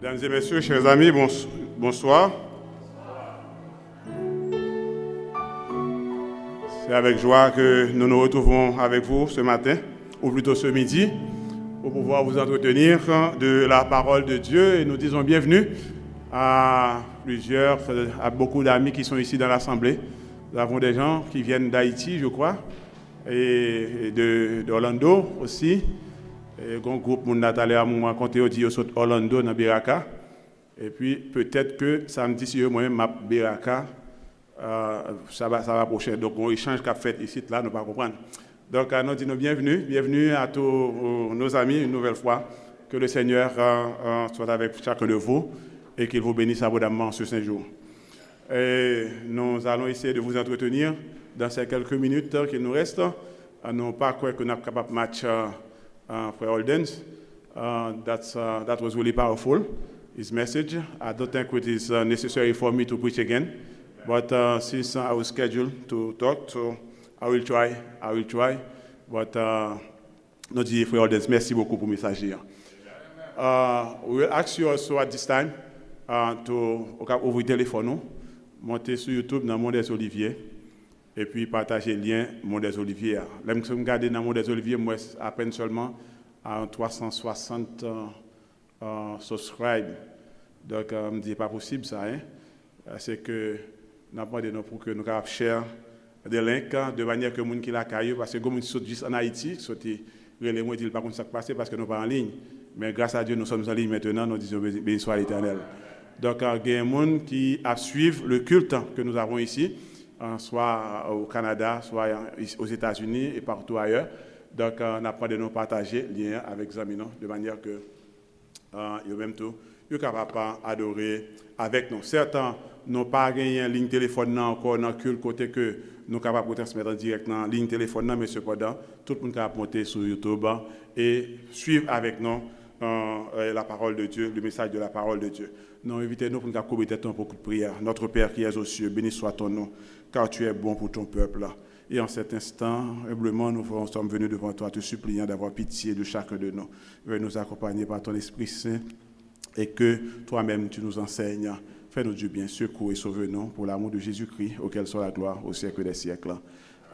Mesdames et messieurs, chers amis, bonsoir. C'est avec joie que nous nous retrouvons avec vous ce matin, ou plutôt ce midi, pour pouvoir vous entretenir de la parole de Dieu. Et nous disons bienvenue à beaucoup d'amis qui sont ici dans l'Assemblée. Nous avons des gens qui viennent d'Haïti, je crois, et d'Orlando aussi. Et un groupe mon Nathalie a raconté au dit Orlando dans Biraka. Et puis peut-être que samedi si moi-même m'a Biraka ça va approcher. Donc on échange qu'a fait ici là, nous pas comprendre. Donc nous disons bienvenue à tous nos amis une nouvelle fois. Que le Seigneur soit avec chacun de vous et qu'il vous bénisse abondamment ce Saint-Jour. Et nous allons essayer de vous entretenir dans ces quelques minutes qu'il nous reste. Nous pas croire que nous sommes capables de match Frère Holdens. That was really powerful, his message. I don't think it is necessary for me to preach again, but since I was scheduled to talk, so I will try. But nous disons Frère Holdens, merci beaucoup pour le message. We will ask you also at this time to ouvrir le téléphone, monter sur YouTube dans Monde des Oliviers. Et puis partager le lien Monde des Oliviers. Là, je regarde dans Monde des Oliviers, moi, à peine seulement à 360 subscribe. Donc, je me dis, pas possible ça. C'est que nous avons demandé pour que nous puissions share des links de manière que les gens qui la caillou, parce que comme nous sommes juste en Haïti, les mots disent pas comme ça passer parce que nous ne sommes pas en ligne. Mais grâce à Dieu, nous sommes en ligne maintenant, nous disons béni soit l'Éternel. Donc, il y a des gens qui suivent le culte que nous avons ici. Soit au Canada, soit aux États-Unis et partout ailleurs. Donc, on a pas de nous partager lien avec Zamino de manière que yo même tout, yo capable adorer avec nous. Certains n'ont pas gagné ligne téléphone encore dans le côté que nous capable transmettre en direct dans ligne téléphone mais cependant tout le monde capable monter sur YouTube et suivre avec nous la parole de Dieu, le message de la parole de Dieu. Nous invitons-nous pour nous couvrir un beaucoup de prière. Notre Père qui es aux cieux, béni soit ton nom, car tu es bon pour ton peuple. Et en cet instant, humblement, nous sommes venus devant toi, te suppliant d'avoir pitié de chacun de nous. Veuille nous accompagner par ton Esprit Saint et que toi-même tu nous enseignes. Fais-nous du bien, secours et sauve-nous pour l'amour de Jésus-Christ, auquel soit la gloire au siècle des siècles.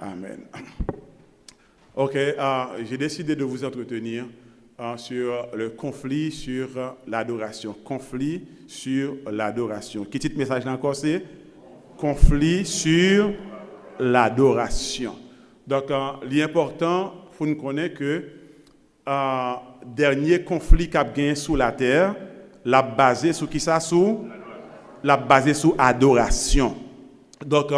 Amen. Ok, j'ai décidé de vous entretenir sur le conflit sur l'adoration. Conflit sur l'adoration. Quel titre message là encore c'est conflit sur l'adoration. Donc, l'important, il faut nous connaître que dernier conflit qu'a gagné sous la terre, l'a basé sur qui ça sous l'a basé sur adoration. Donc,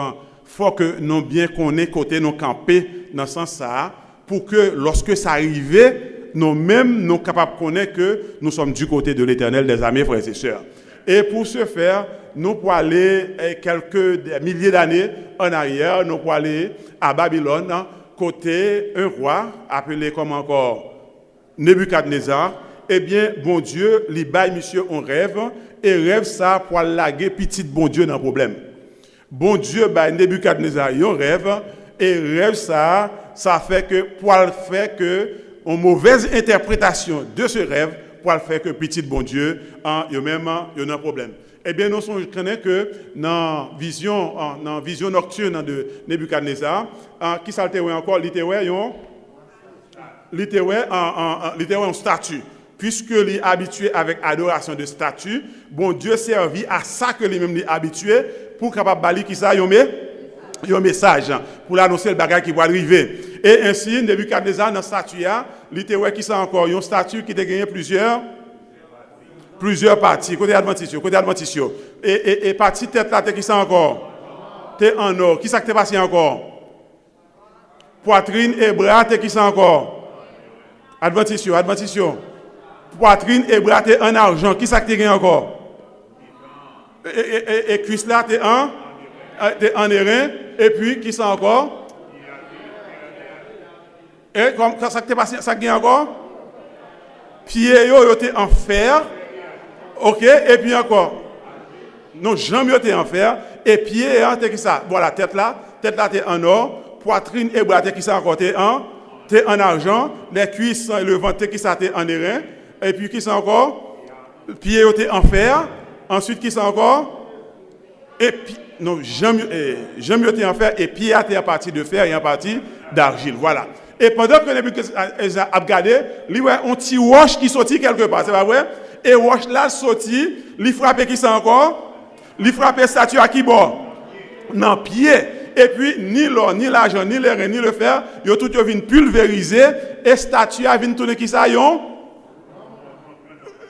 faut que nous bien connaître côté nous camper dans ce sens ça pour que lorsque ça arrive nous-mêmes, nous sommes capables de connaître que nous sommes du côté de l'Éternel des amis, frères et sœurs. Et pour ce faire, nous pouvons aller quelques milliers d'années en arrière, nous pouvons aller à Babylone, côté un roi, appelé comme encore Nebuchadnezzar. Eh bien, bon Dieu, il baille monsieur un rêve, et rêve ça pour laguer petit bon Dieu dans le problème. Bon Dieu baille Nebuchadnezzar un rêve, et rêve ça fait que, pour le faire que, une mauvaise interprétation de ce rêve pour le faire que petit bon Dieu il y a un problème. Eh bien nous sommes que dans vision nocturne de Nebuchadnezzar qui ça encore littéraire un statue puisque il est habitué avec adoration de statue bon Dieu servi à ça que lui-même est habitué pour capable bali qui ça un message pour l'annoncer le bagage qui va arriver. Et ainsi, Nebuchadnezzar, dans la statue, littéralement, qui sont encore une statue qui a gagné plusieurs parties. Côté adventiste. Et partie tête là, qui sont encore? T'es en or. Qui ça qui passé encore? Poitrine et bras, qui sont encore? Adventiste. Poitrine et bras, t'es en argent. Qui ça qui gagné encore? Et cuisse là, t'es en airain. Et puis, qui sont encore? Et comme ça qui passé, ça gagne encore? Pieds yo étaient en fer. OK, et puis encore. Non, jambes étaient en fer et pieds t'es qui ça? Voilà, tête là t'es en or, poitrine et bras t'es qui ça encore t'es en argent, les cuisses et le ventre t'es qui ça t'es en airain et puis qui ça encore? pied était en fer. Ensuite, qui ça encore? Et puis, non, jambe était en fer et pied était en partie de fer et en partie d'argile. Voilà. Et pendant que Nebuchadnezzar a regardé, il y a un petit roche qui sortit quelque part, c'est pas vrai? Et roche là sorti, il frappait qui ça encore? Il frappait statue à qui bord? Non, pied. Et puis, ni l'or, ni l'argent, ni l'air, ni le fer, ils ont tout venu pulvériser et statue a venu tourner qui ça?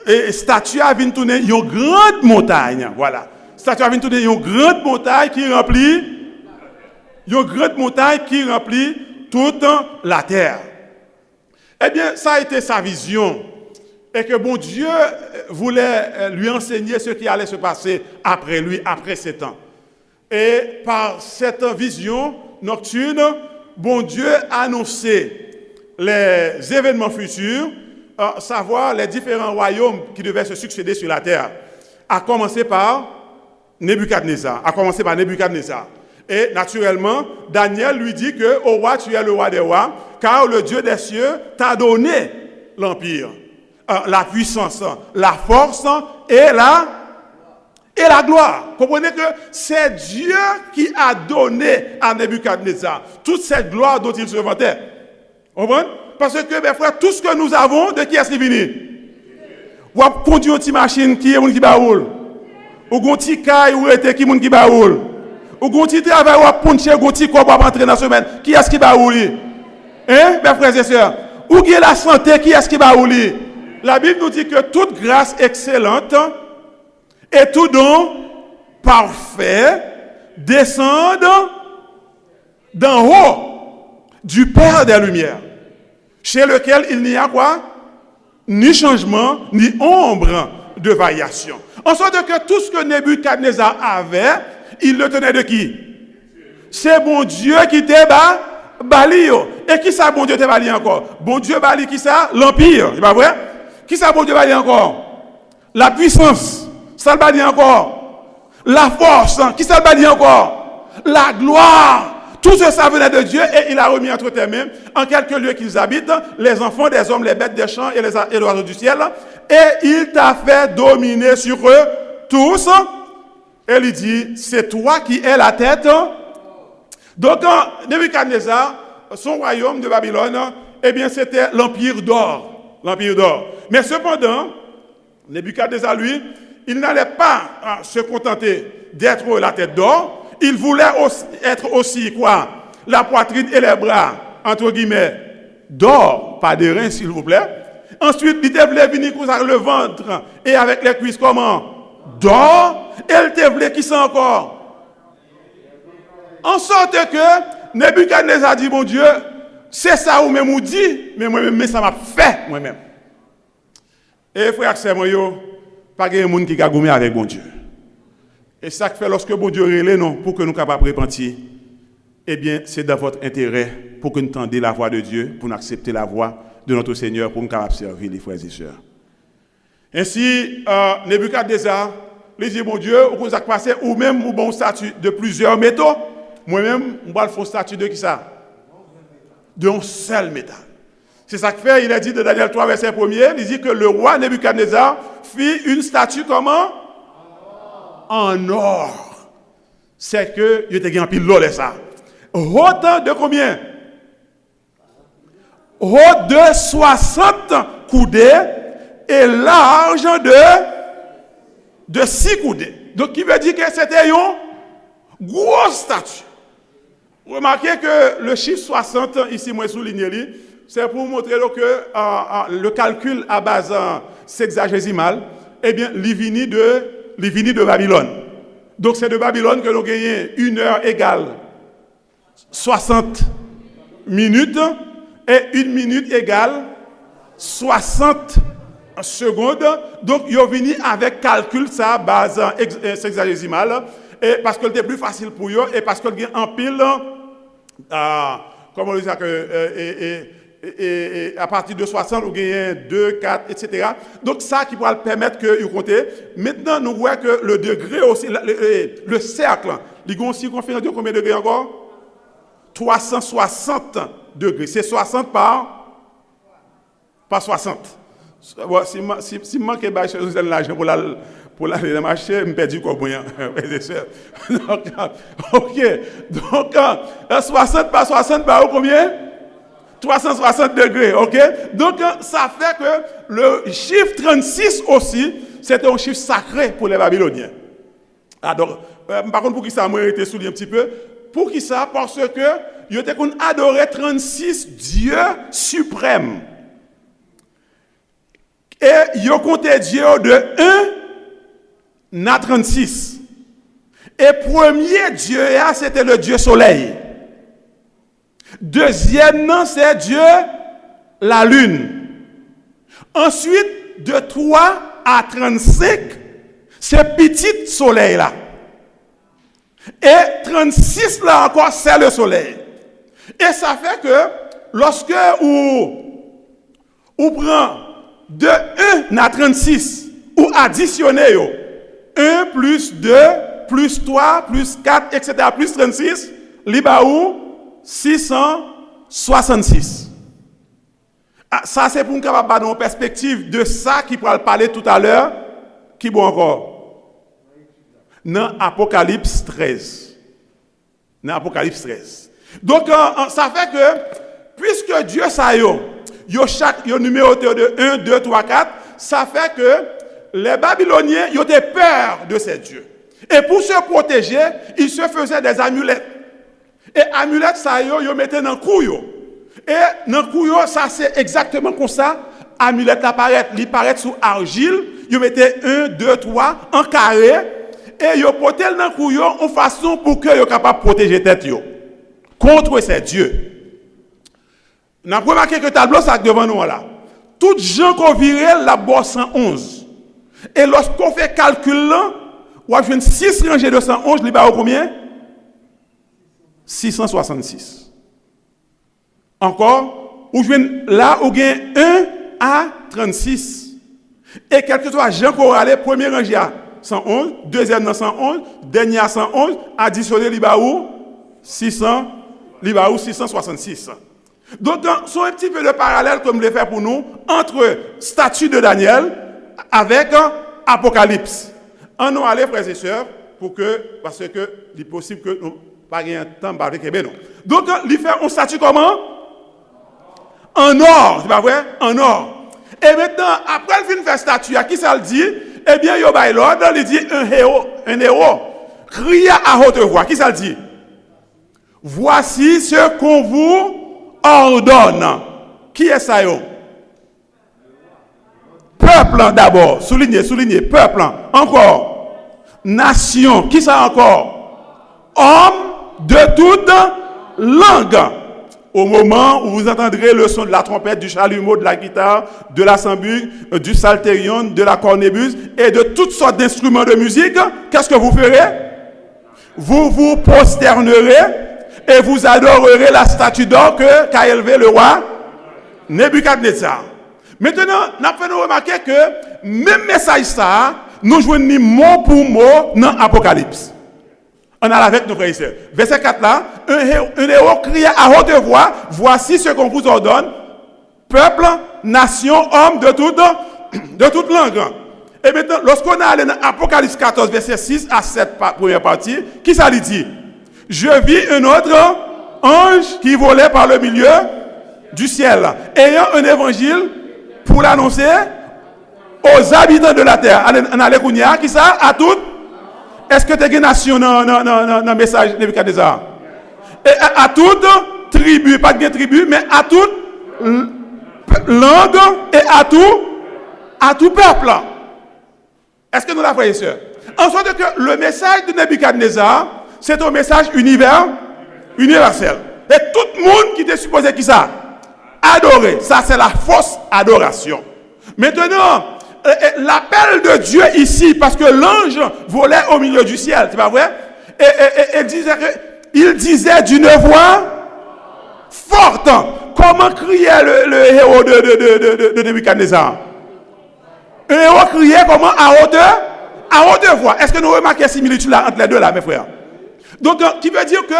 Et statue a venu tourner une grande montagne. Voilà. Statue a venu tourner une grande montagne qui remplit toute la terre. Eh bien, ça a été sa vision. Et que bon Dieu voulait lui enseigner ce qui allait se passer après lui, après ces temps. Et par cette vision nocturne, bon Dieu a annoncé les événements futurs, savoir les différents royaumes qui devaient se succéder sur la terre. À commencer par Nebuchadnezzar. Et naturellement, Daniel lui dit que au roi, tu es le roi des rois, car le Dieu des cieux t'a donné l'empire, la puissance, la force et la gloire. Comprenez que c'est Dieu qui a donné à Nebuchadnezzar toute cette gloire dont il se vantait. Comprenez? Parce que, mes frères, tout ce que nous avons, de qui est-ce qui vient? Ou à conduire une petite machine qui est qui baoule. Ou un petit caille ou était qui qui baoule. Ou un petit travail ou à puncher, ou un petit corps pour entrer dans la semaine. Qui est-ce qui baoule? Hein, mes frères et sœurs? Ou qui est la santé, qui est-ce qui baoule? La Bible nous dit que toute grâce excellente et tout don parfait descendent d'en haut du Père des Lumières, chez lequel il n'y a quoi? Ni changement, ni ombre de variation. En sorte que tout ce que Nebuchadnezzar avait, il le tenait de qui? C'est bon Dieu qui t'est bali. Et qui ça bon Dieu t'est bali encore? Bon Dieu bali qui ça? L'empire, c'est pas vrai? Qui ça bon Dieu bali encore? La puissance, ça le bali encore. La force, qui ça le bali encore? La gloire. Tout ça venait de Dieu et il a remis entre tes mains, en quelques lieux qu'ils habitent, les enfants des hommes, les bêtes des champs et les oiseaux du ciel. Et il t'a fait dominer sur eux tous. Et il dit, c'est toi qui es la tête. Donc, Nebuchadnezzar, son royaume de Babylone, eh bien, c'était l'empire d'or. L'empire d'or. Mais cependant, Nebuchadnezzar, lui, il n'allait pas se contenter d'être la tête d'or. Il voulait être aussi, quoi? La poitrine et les bras, entre guillemets, d'or, pas de reins, s'il vous plaît. Ensuite, il voulait venir avec le ventre et avec les cuisses, comment? D'or. Et il voulait qui ça encore? En sorte que Nebuchadnezzar dit, mon Dieu, c'est ça ou même ou dit, mais moi-même, mais ça m'a fait, moi-même. Et frère, c'est moi, pas de monde qui a gommé avec bon Dieu. Et ça fait lorsque bon Dieu relève non pour que nous capables de repentir, eh bien, c'est dans votre intérêt pour que nous tendions la voix de Dieu, pour nous accepter la voix de notre Seigneur, pour nous capables de servir les frères et sœurs. Ainsi, Nebuchadnezzar, il dit, bon Dieu, vous avez passé ou même un bon statut de plusieurs métaux. Moi-même, je vais faire un statut de qui ça? D'un seul métal. C'est ça que fait, il a dit de Daniel 3, verset 1er, il dit que le roi Nebuchadnezzar fit une statue comment? En or. C'est que il était en pile l'or ça. Haute de combien? Haute de 60 coudées et large de 6 coudées. Donc qui veut dire que c'était une grosse statue. Remarquez que le chiffre 60 ici moi souligné c'est pour montrer que le calcul à base sexagésimale eh bien il vient de Babylone. Donc c'est de Babylone que nous gagnons 1 heure égale 60 minutes et 1 minute égale 60 secondes. Donc ils ont venu avec calcul ça base sexagésimale et parce que c'était plus facile pour eux et parce qu'il y a un pile comment on dit ça que et à partir de 60, vous gagnez 2, 4, etc. Donc ça qui pourra permettre que vous comptez. Maintenant, nous voyons que le degré aussi, le cercle, il y a une circonférence de combien de degrés encore? 360 degrés. C'est 60 par 60. Si je manque l'argent pour aller dans le marché, je me perds du combien. Donc, ok. Donc, 60 par 60 par combien? 360 degrés, ok? Donc, ça fait que le chiffre 36 aussi, c'est un chiffre sacré pour les Babyloniens. Alors, par contre, pour qui ça m'a été souligné un petit peu? Pour qui ça? Parce que ils étaient adoré 36 dieux suprêmes. Et ils comptaient Dieu de 1 à 36. Et premier Dieu, c'était le Dieu soleil. Deuxième, c'est Dieu la lune. Ensuite, de 3 à 35, c'est petit soleil là. Et 36 là encore, c'est le soleil. Et ça fait que lorsque on prend de 1 à 36, ou additionner 1 plus 2, plus 3, plus 4, etc., plus 36, libaou 666. Ça, c'est pour nous avoir une perspective de ça qui pourra parler tout à l'heure. Qui bon encore? Dans Apocalypse 13. Dans Apocalypse 13. Donc, ça fait que, puisque Dieu ça yo numéroté de 1, 2, 3, 4, ça fait que les Babyloniens, ils ont peur de ces dieux. Et pour se protéger, ils se faisaient des amulettes. Et amulettes, ça ils mettaient dans le cou. Et dans le cou, ça c'est exactement comme ça. Amulette apparaît, il paraît sous argile, ils mettaient 1, 2, 3 en carré. Et ils portaient dans le cou en façon pour qu'ils soient capables de protéger tête contre ces dieux. Nous avons remarqué que le tableau ça devant nous là. Toutes gens qu'on virait la bosse 111. Et lorsqu'on fait calcul là, on a 6 rangées de 111, il y a combien? 666. Encore, là, on a 1 à 36. Et quel que soit Jean Coralé, premier rangé à 111, deuxième à 111, dernier à 111, additionné l'Ibaou 666. Donc, c'est un petit peu de parallèle comme le fait pour nous entre statut de Daniel avec Apocalypse. En nous aller, frères et sœurs, parce que il est possible que nous pas un temps avec les non. Donc, il fait un statut comment? En or, c'est pas vrai? En or. Et maintenant, après il finit de faire statut, à qui ça le dit? Eh bien, il y a l'ordre, il dit un héros. Crie à haute voix. Qui ça le dit? Voici ce qu'on vous ordonne. Qui est ça? Peuple d'abord. Soulignez. Peuple. Encore. Nation. Qui ça encore? Homme de toute langue. Au moment où vous entendrez le son de la trompette, du chalumeau, de la guitare, de la sambuc, du psalterion, de la cornébuse et de toutes sortes d'instruments de musique, qu'est-ce que vous ferez? Vous vous prosternerez et vous adorerez la statue d'or qu'a élevé le roi Nebuchadnezzar. Maintenant, nous avons remarqué que même message ça, nous jouons mot pour mot dans l'Apocalypse. On a avec nos frères et sœurs. Verset 4 là, un héros crie à haute voix, voici ce qu'on vous ordonne, peuple, nation, homme de toute langue. Et maintenant, lorsqu'on a allé dans Apocalypse 14, verset 6 à 7, première partie, qui ça lui dit? Je vis un autre ange qui volait par le milieu du ciel, ayant un évangile pour l'annoncer aux habitants de la terre. On a les qui ça? À toutes. Est-ce que tu as une nation dans le message de Nebuchadnezzar? Et à toute tribu, pas de tribu, mais à toute langue et à tout peuple. Est-ce que nous l'avons fait, sœur? En sorte que le message de Nebuchadnezzar, c'est un message universel. Et tout le monde qui était supposé qui ça? Adorer. Ça, c'est la fausse adoration. Maintenant, l'appel de Dieu ici, parce que l'ange volait au milieu du ciel, c'est pas vrai? Et il disait d'une voix forte. Comment criait le héros de Nebuchadnezzar? Un héros criait comment? À haute voix. Est-ce que nous remarquons la similitude là entre les deux là, mes frères? Donc, qui veut dire que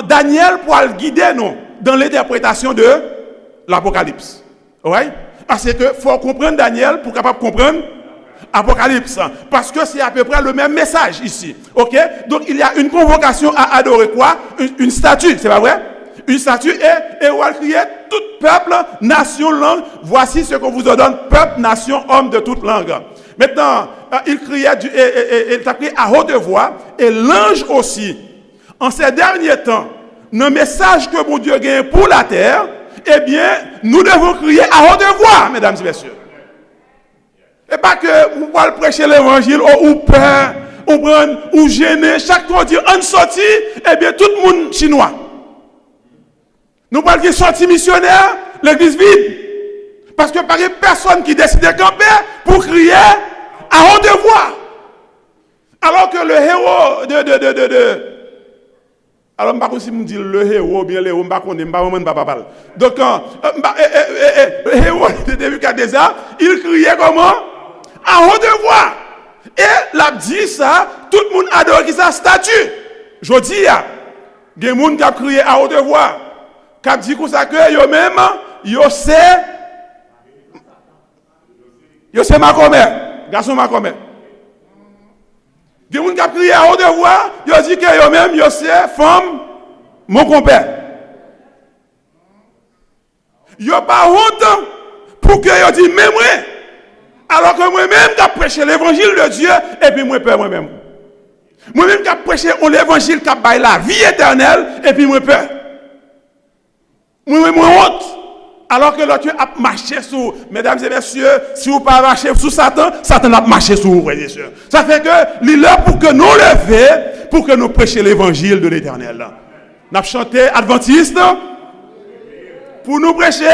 Daniel pourra guider nous dans l'interprétation de l'Apocalypse. Ouais? Parce que faut comprendre Daniel pour capable comprendre Apocalypse. Parce que c'est à peu près le même message ici. Ok? Donc il y a une convocation à adorer quoi? Une statue, c'est pas vrai? Une statue et on va crier tout peuple, nation, langue. Voici ce qu'on vous ordonne, peuple, nation, homme de toute langue. Maintenant, il criait, il a crié à haute voix, et l'ange aussi. En ces derniers temps, le message que mon Dieu gagne pour la terre, eh bien, nous devons crier à haute voix, mesdames et messieurs. Et pas que vous allez prêcher l'évangile ou peur, ou prendre, ou gêner, chaque fois dire on sorti, eh bien, tout le monde chinois. Nous parlons de sortie missionnaire, l'église vide. Parce que par personne qui décide de camper pour crier à haute voix. Alors que le héros alors, je ne sais pas si je dis le héros, bien le héros, je ne sais pas. Donc, le héros de Nebuchadnezzar, il criait comment? À haute voix. Et l'a dit ça, tout le monde adore qui sa statue. Je dis, il y a des gens qui ont crié à haute voix. Qui ont dit comme ça que eux-mêmes, ils c'est Macomet, garçon Macomet. Des gens qui ont crié à haute voix, ils ont dit que eux-mêmes, ils c'est femme, mon compère. Ils n'ont pas honte pour que ils disent même moi. Alors que moi-même, j'ai prêché l'évangile de Dieu, et puis moi, peur moi-même. Moi-même, j'ai prêché l'évangile qui a la vie éternelle, et puis moi, peur. Moi-même, moi, honte. Alors que l'autre a marché sur, mesdames et messieurs, si vous ne pas marcher sur Satan, Satan a marché sur vous, frères et sœurs. Ça fait que l'île là pour que nous levions, pour que nous prêchions l'évangile de l'éternel. Nous avons chanté Adventiste pour nous prêcher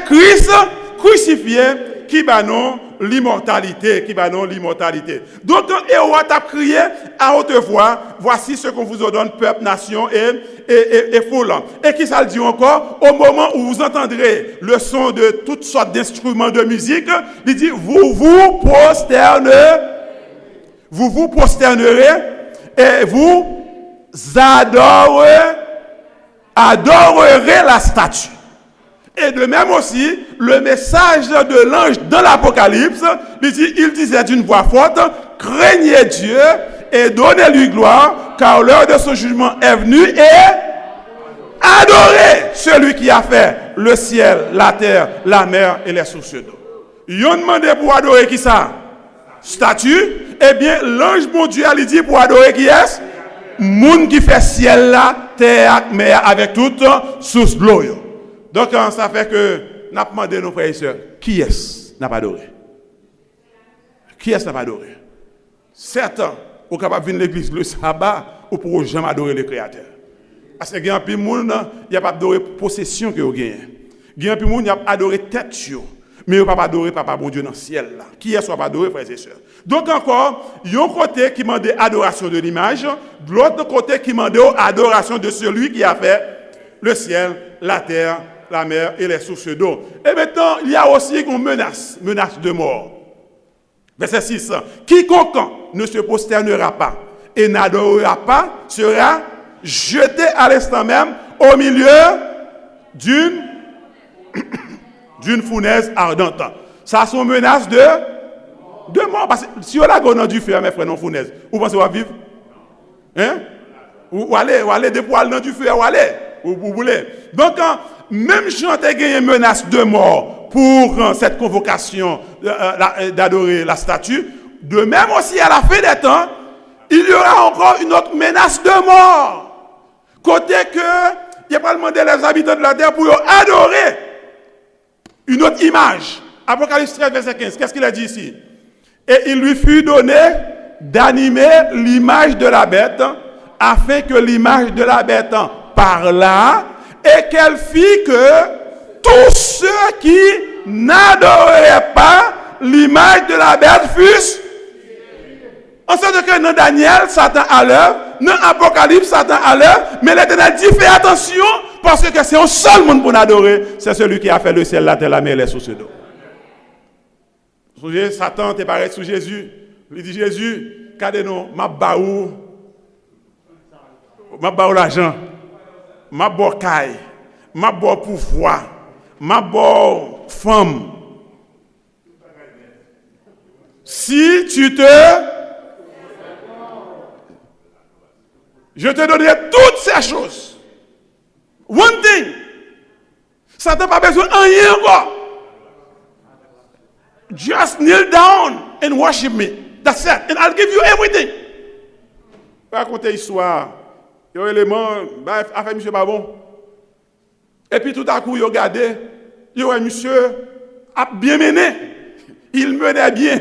Christ crucifié qui bat non l'immortalité, Donc, et on a crié à haute voix, voici ce qu'on vous ordonne, peuple, nation et foule. Et qui ça le dit encore? Au moment où vous entendrez le son de toutes sortes d'instruments de musique, il dit, vous vous prosternerez et vous adorerez la statue. Et de même aussi, le message de l'ange dans l'Apocalypse, il disait d'une voix forte, craignez Dieu et donnez-lui gloire, car l'heure de son jugement est venue et adorez celui qui a fait le ciel, la terre, la mer et les sources d'eau. Ils ont demandé pour adorer qui ça? Statue. Eh bien, l'ange mon Dieu a dit pour adorer qui est? Monde qui fait ciel là, terre, mer avec toute source de l'eau. Donc, ça fait que nous avons demandé nos frères et sœurs, qui est-ce n'a pas adoré? Qui est-ce n'a pas adoré? Certains sont capables de venir à l'église le sabbat ou pour jamais adorer le Créateur. Parce que il y a un peu de monde qui n'a pas adoré possession que vous gagnez. Il y a un peu de monde qui a adoré tête, mais il n'a pas adoré Papa bon Dieu dans le ciel. Là. Qui est-ce qui n'a pas adoré, frères et sœurs? Donc, encore, il y a un côté qui demande adoration de l'image, de l'autre côté qui demande adoration de celui qui a fait le ciel, la terre, la mer et les sources d'eau. Et maintenant, il y a aussi une menace de mort. Verset 6. Quiconque ne se prosternera pas et n'adorera pas sera jeté à l'instant même au milieu d'une fournaise ardente. Ça, c'est une menace de mort. Parce que si on a dans du feu, mes frères, non fournaise, vous pensez qu'on va vivre? Hein? Ou aller des poils dans du feu, ou aller? Vous voulez? Donc, même si on a gagné une menace de mort pour cette convocation d'adorer la statue, de même aussi à la fin des temps, il y aura encore une autre menace de mort. Côté que, il n'y a pas demandé les habitants de la terre pour adorer une autre image. Apocalypse 13, verset 15, qu'est-ce qu'il a dit ici? Et il lui fut donné d'animer l'image de la bête, afin que l'image de la bête parlât, et qu'elle fit que tous ceux qui n'adoreraient pas l'image de la bête fussent. En sorte que dans Daniel, Satan à l'œuvre, dans Apocalypse, Satan à l'œuvre, mais l'Éternel dit fais attention, parce que c'est un seul monde pour adorer, c'est celui qui a fait le ciel, la terre, la mer et les sources d'eau. Satan t'est pareil sous Jésus. Il dit Jésus, regardez-nous, ma baou l'argent. Ma bocaille, ma pouvoir, ma bonne femme, si tu te... Je te donnerai toutes ces choses. One thing. Ça n'a pas besoin de rien encore. Just kneel down and worship me. That's it. And I'll give you everything. Racontez l'histoire. Il y a un élément, affaire monsieur pas bon. Et puis tout à coup, il regardé, il y a un monsieur a bien mené. Il menait bien.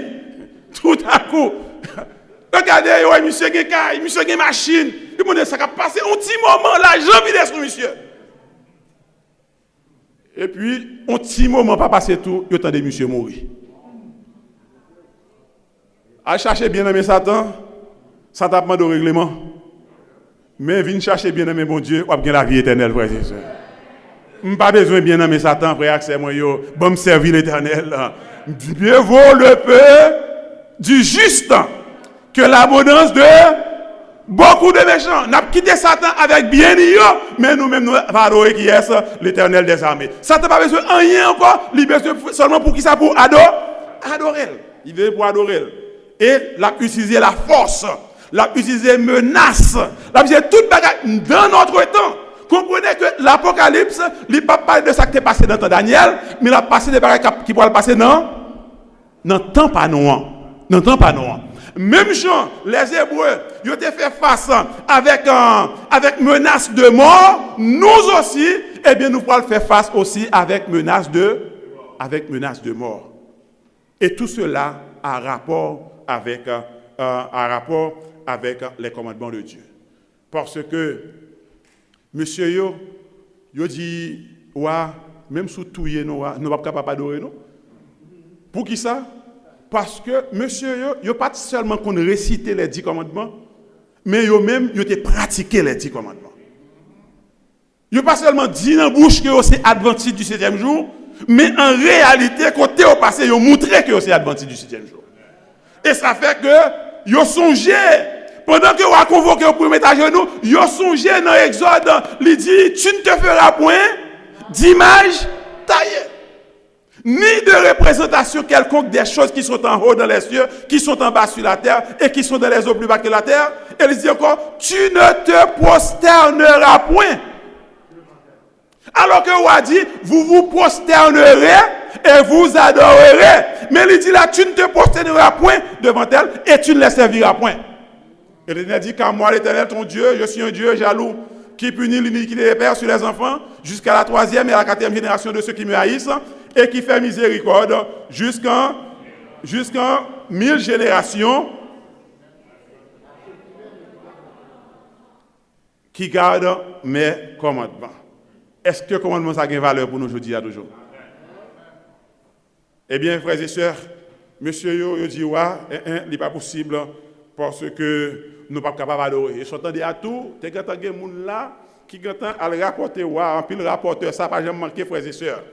Tout à coup. Regardez, il y a un monsieur qui a une monsieur qui a une machine. Il me dit, ça a passé un petit moment là, j'en vis sur monsieur. Et puis, un petit moment, pas passé tout, il y a des monsieur mourir. À chercher bien aimé Satan, ça t'a demandé au règlement. Mais viens chercher bien aimé bon Dieu, ou bien la vie éternelle, frère et sœur. Pas besoin bien aimé Satan, frère, accès moi yo, bon me servir l'éternel. Mieux vaut le peu du juste que l'abondance de beaucoup de méchants. N'a quitté Satan avec bien mais nous-mêmes nous allons adorer qui est l'éternel des armées. Satan n'a pas besoin de rien encore, il a besoin seulement pour qui ça, pour adorer. Il veut pour adorer. Et l'a utilisé la force, l'a utilisé menace, l'a utilisé toute bagarre dans notre temps. Comprenez que l'Apocalypse, il ne parle pas de ça qui est passé dans le temps Daniel, mais il a passé des bagarres qui pourraient passer dans le temps pas noir. Dans le temps pas noir. Même gens, les Hébreux, ils ont fait face avec menace de mort. Nous aussi, eh bien, nous pourrons faire face aussi avec menace de mort. Et tout cela a rapport avec les commandements de Dieu. Parce que, monsieur yo dit, ouais, même sous tout, nous ne sommes pas capables d'adorer, non? Pour qui ça? Parce que, monsieur yo pas seulement qu'on récitait les 10 commandements, mais yo même, yo te pratiqué les 10 commandements. Yo pas seulement dit dans la bouche que c'est adventiste du 7e jour, mais en réalité, côté au passé, yo montré que c'est adventiste du 7e jour. Et ça fait que, yo songé, pendant que vous avez convoqué pour mettre à genoux, vous songez dans l'Exode, il dit, tu ne te feras point d'image taillée, ni de représentation quelconque des choses qui sont en haut dans les cieux, qui sont en bas sur la terre, et qui sont dans les eaux plus bas que la terre. Et il dit encore, tu ne te prosterneras point. Alors que vous a dit, vous vous prosternerez et vous adorerez. Mais il dit là, tu ne te prosterneras point devant elle et tu ne les serviras point. Et l'Éternel dit, car moi, l'Éternel, ton Dieu, je suis un Dieu jaloux, qui punit l'iniquité des pères sur les enfants, jusqu'à la 3e et à la 4e génération de ceux qui me haïssent, et qui fait miséricorde jusqu'en 1000 générations, qui gardent mes commandements. Est-ce que le commandement ça a une valeur pour nous aujourd'hui à toujours? Eh bien, frères et sœurs, monsieur yo dit, ouais, il n'est pas possible parce que nous ne sommes pas capables d'adorer. Et j'entendais à tout, tu as des gens là qui ont à le rapporter, en pile rapporteur, ça n'a pas jamais manqué, frères et sœurs.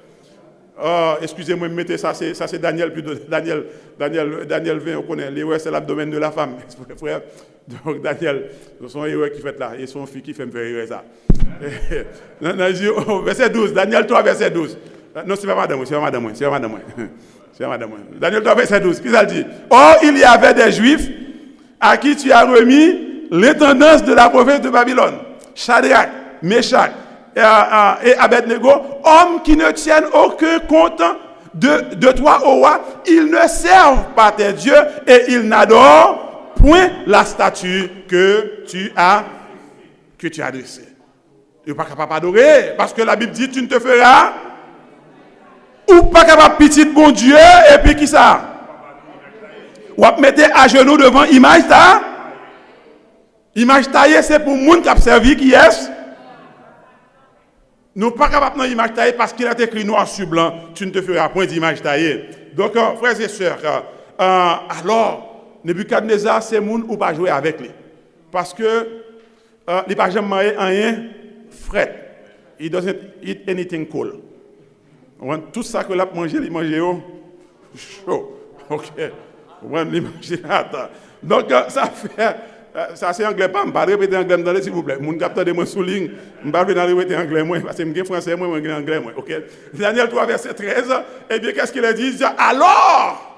Excusez-moi, mettez ça, c'est Daniel, puis Daniel 20, on connaît, l'héros c'est l'abdomen de la femme, frère. Donc Daniel, c'est son héros qui fait là, et son fille qui fait me faire ça. Verset 12, Daniel 3, verset 12. Non, c'est pas madame, c'est pas madame. Daniel 3, verset 12, qu'est-ce qu'il dit? Or, il y avait des Juifs à qui tu as remis l'intendance de la province de Babylone, Shadrach, Meshach et Abednego, hommes qui ne tiennent aucun compte de toi, ô roi, ils ne servent pas tes dieux et ils n'adorent point la statue que tu as dressée. Ils ne sont pas capables d'adorer, parce que la Bible dit, tu ne te feras ou pas capable petit bon Dieu, et puis qui ça? Ou à mettre à genoux devant image ta? Image taillée, c'est pour les gens qui ont servi qui est. Nous ne sommes pas capables de image taillée parce qu'il a écrit noir sur blanc, tu ne te feras point d'image taillée. Donc, frères et sœurs, alors, Nebuchadnezzar, c'est les gens qui ne pas jouer avec lui. Parce que, il n'a pas jamais rien fret. He doesn't eat anything cold. Tout ça que l'a mangé, il mange chaud. Ok. Il mange attends. Donc, ça fait. Ça c'est anglais pas, pas répéter anglais dans s'il vous plaît. Mon capteur de moi souligne, pas venir répéter anglais moi parce que je suis français moi, je suis anglais moi. OK. Daniel 3 verset 13, eh bien qu'est-ce qu'il a dit? Alors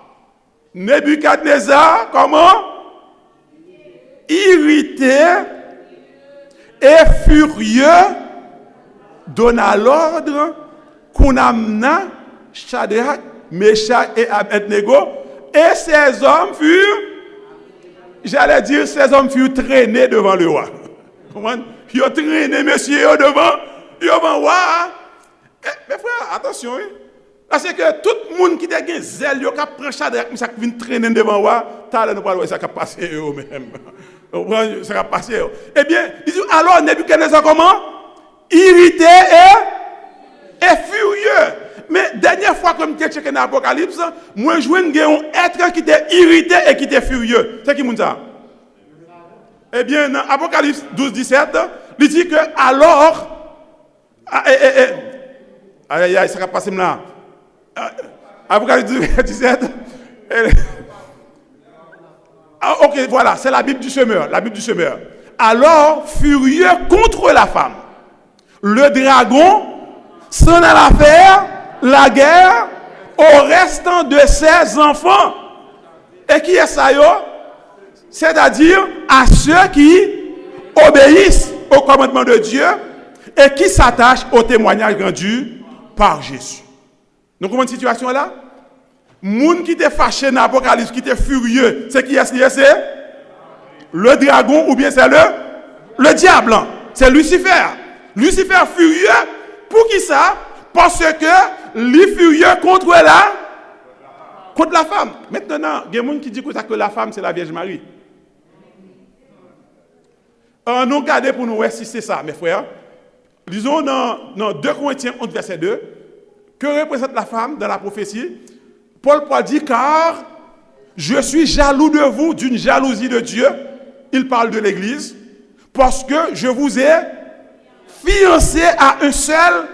Nebuchadnezzar comment? Irrité et furieux donna l'ordre qu'on amena Shadrach, Meshach et Abednego et ces hommes furent, j'allais dire, ces hommes furent traînés devant le roi. Ils ont traîné monsieur devant le roi. Mais frère, attention, parce que tout le monde qui a un zèle, qui prend Shadrach, Meshach, qui vient traîner devant le roi, t'as ne pas voir ça qui a passé eux-mêmes. Ça va passer. Eh bien, il dit, alors Nebuchadnezzar comment? Irrité et furieux. Mais dernière fois que je checké dans l'Apocalypse, moi je vois un être qui était irrité et qui était furieux. C'est qui moun ça? Eh bien, dans Apocalypse 12, 17, il dit que alors, aïe, ça va passer là. Apocalypse 12, 17. Ok, voilà, c'est la Bible du semeur. La Bible du semeur. Alors, furieux contre la femme, le dragon s'en alla faire la guerre au restant de ses enfants. Et qui est ça, yo? C'est-à-dire à ceux qui obéissent au commandement de Dieu et qui s'attachent au témoignage rendu par Jésus. Donc, comment une situation là? Moun qui était fâché dans l'Apocalypse, qui était furieux, c'est qui est-ce? C'est le dragon ou bien c'est le diable? C'est Lucifer. Lucifer furieux, pour qui ça? Parce que lui furieux contre la femme. Maintenant, il y a des gens qui disent que la femme c'est la Vierge Marie. Nous regardons pour nous voir si c'est ça, mes frères. Lisons dans 2 Corinthiens 11, verset 2, que représente la femme dans la prophétie. Paul dit, car je suis jaloux de vous, d'une jalousie de Dieu. Il parle de l'Église. Parce que je vous ai fiancé à un seul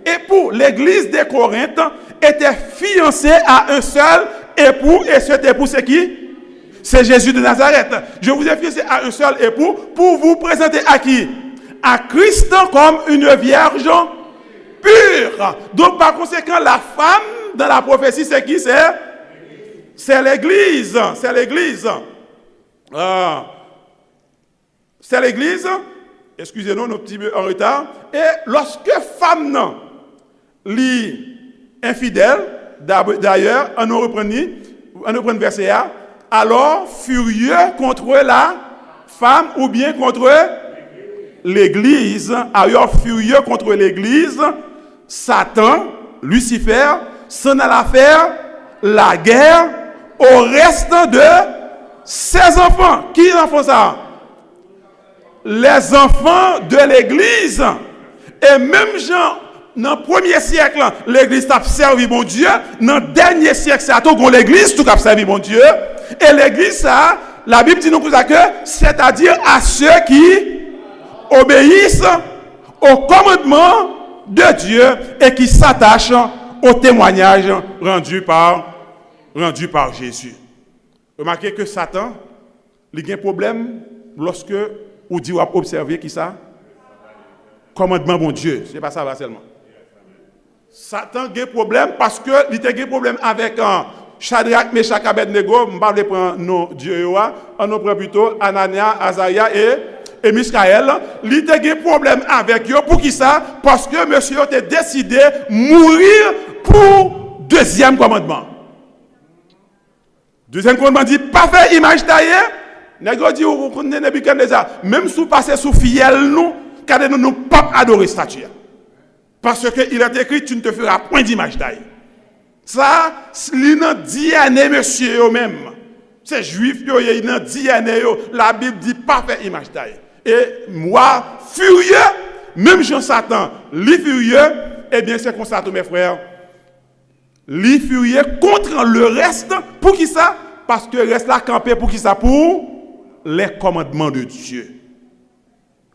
époux. L'Église des Corinthes était fiancée à un seul époux. Et cet époux, c'est qui? C'est Jésus de Nazareth. Je vous ai fiancé à un seul époux pour vous présenter à qui? À Christ comme une vierge pure. Donc, par conséquent, la femme dans la prophétie, c'est qui? C'est l'Église. C'est l'Église. C'est l'Église. Excusez-nous, nos petits en retard. Et lorsque femme non, infidèle, d'ailleurs, on reprend verset A, alors furieux contre la femme ou bien contre l'Église, alors furieux contre l'Église, Satan, Lucifer, s'en alla faire la guerre au reste de ses enfants. Qui en font ça? Les enfants de l'Église. Et même Jean, dans le premier siècle, l'Église a servi mon Dieu. Dans le dernier siècle, c'est à tout l'Église qui a servi mon Dieu. Et l'Église, ça, la Bible dit nous que c'est-à-dire à ceux qui obéissent au commandement de Dieu et qui s'attachent au témoignage rendu par Jésus. Remarquez que Satan, il y a un problème lorsque on dit ou observer qui ça? Commandement bon Dieu. Ce n'est pas ça seulement. Satan a un problème parce que il a un problème avec Shadrach, Meshach, Abednego. Je ne vais pas prendre nos dieux, on nous prend plutôt Anania, Azaria et Michaël. Il a un problème avec eux. Pour qui ça? Parce que monsieur a décidé de mourir pour deuxième commandement. Deuxième commandement dit pas faire image taillée. Nègre dit vous connaissez Nebuchadnezzar, même si vous passez sous fiel nous, car nous ne pas adorer statue. Parce que il est écrit tu ne te feras point d'image taillée. Ça, il a 10 années monsieur eux même. C'est juif il a 10 années la Bible dit pas faire image taillée. Et moi furieux, même Jean Satan, lui furieux, eh bien c'est comme ça tous mes frères. Lui furieux contre le reste, pour qui ça? Parce que le reste là campé pour qui ça? Pour les commandements de Dieu.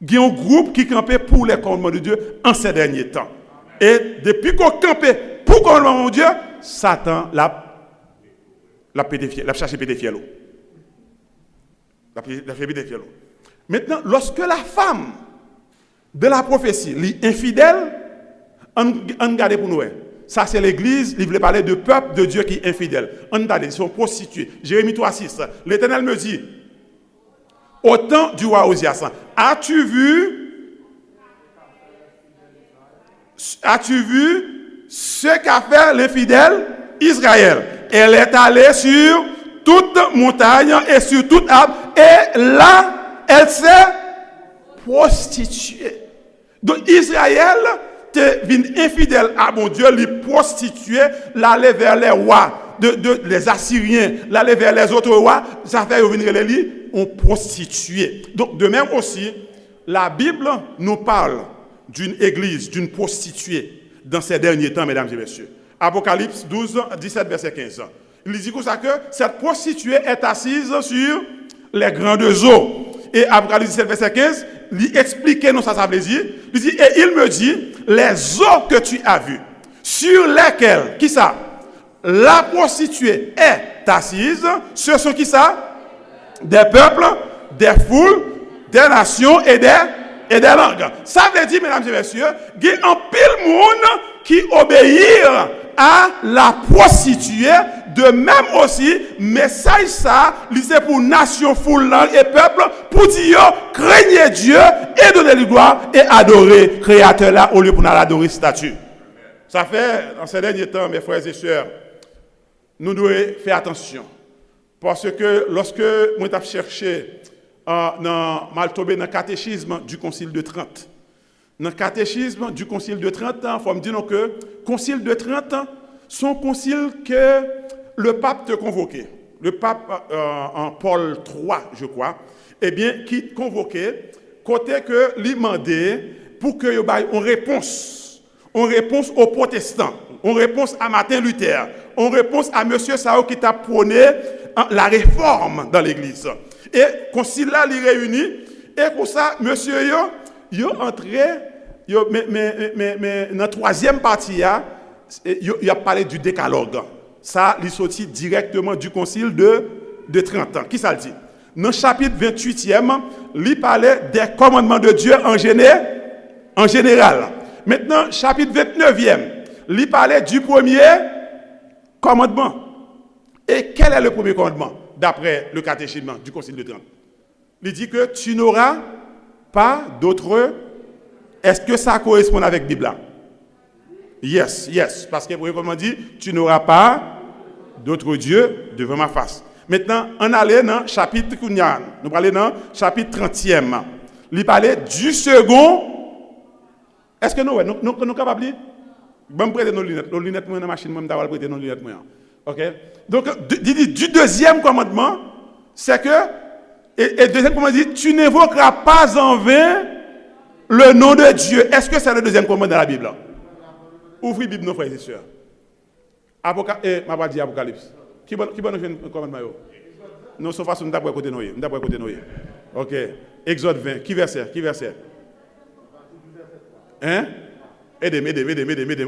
Il y a un groupe qui campait pour les commandements de Dieu en ces derniers temps. Et depuis qu'on campait pour les commandements de Dieu, Satan l'a cherché pété fiel. La tribu des fidèles. Maintenant, lorsque la femme de la prophétie, l'infidèle, on regarde pour nous. Ça, c'est l'église, il voulait parler de peuple de Dieu qui est infidèle. On regarde, ils sont prostitués. Jérémie 3,6. L'Éternel me dit, au temps du roi Osias, as-tu vu ce qu'a fait l'infidèle Israël? Elle est allée sur toute montagne et sur toute arbre, et là, elle s'est prostituée. Donc Israël te vient infidèle à mon Dieu, les prostituer, l'aller vers les rois, les Assyriens, l'aller vers les autres rois, ça fait venir les lits, on prostitué. Donc de même aussi, la Bible nous parle d'une église, d'une prostituée dans ces derniers temps, mesdames et messieurs. Apocalypse 12, 17, verset 15. Il dit comme ça que cette prostituée est assise sur les grandes eaux. Et Apocalypse 17, verset 15, il explique nous ça veut dire. Il dit, et il me dit, les eaux que tu as vues, sur lesquelles, qui ça? La prostituée est assise, ce sont qui ça? Des peuples, des foules, des nations et des langues. Ça veut dire, mesdames et messieurs, qu'il y a un pile monde qui obéit à la prostituée, de même aussi, message ça, c'est pour nation, foule, langue et peuple, pour dire, craignez Dieu et donner lui gloire et adorer Créateur là, au lieu pour l'adorer statue. Ça fait, en ces derniers temps, mes frères et sœurs, nous devons faire attention. Parce que lorsque moi j'ai cherché dans le catéchisme du Concile de Trente, dans le catéchisme du Concile de Trente, il faut me dire que le Concile de Trente, c'est un concile que le pape te convoquait. Le pape en Paul III, je crois, eh bien, qui convoquait, côté que lui demandait pour que y ait une réponse aux protestants, une réponse à Martin Luther, une réponse à Monsieur Sao qui t'a prôné la réforme dans l'église. Et le concile là, il réunit, et pour ça, monsieur yo entré, mais dans la troisième partie, il a parlé du décalogue. Ça, il sorti directement du concile de 30 ans. Qui ça le dit? Dans le chapitre 28e, il parlait des commandements de Dieu en général. Maintenant, chapitre 29e, il parlait du premier commandement. Et quel est le premier commandement, d'après le catéchisme du Concile de Trente? Il dit que tu n'auras pas d'autres. Est-ce que ça correspond avec la Bible? Yes. Parce que, comme on dit, tu n'auras pas d'autres dieux devant ma face. Maintenant, on allait dans le chapitre Kounyan. Nous parlons dans le chapitre 30e. Il parlait du second. Est-ce que nous sommes capables? Je vais me prêter nos lunettes. Nos lunettes, dans la machine, je vais prêter nos lunettes. OK? Donc, du deuxième commandement, c'est que, et le deuxième commandement dit, tu n'évoqueras pas en vain le nom de Dieu. Est-ce que c'est le deuxième commandement dans la Bible? Ouvrez la Bible, nos frères et sœurs. Ma pas dit Apocalypse. Qui va nous faire un commandement? Non, sauf façon, nous avons côté nous. OK. Exode 20. Qui verset? Hein? Aidez.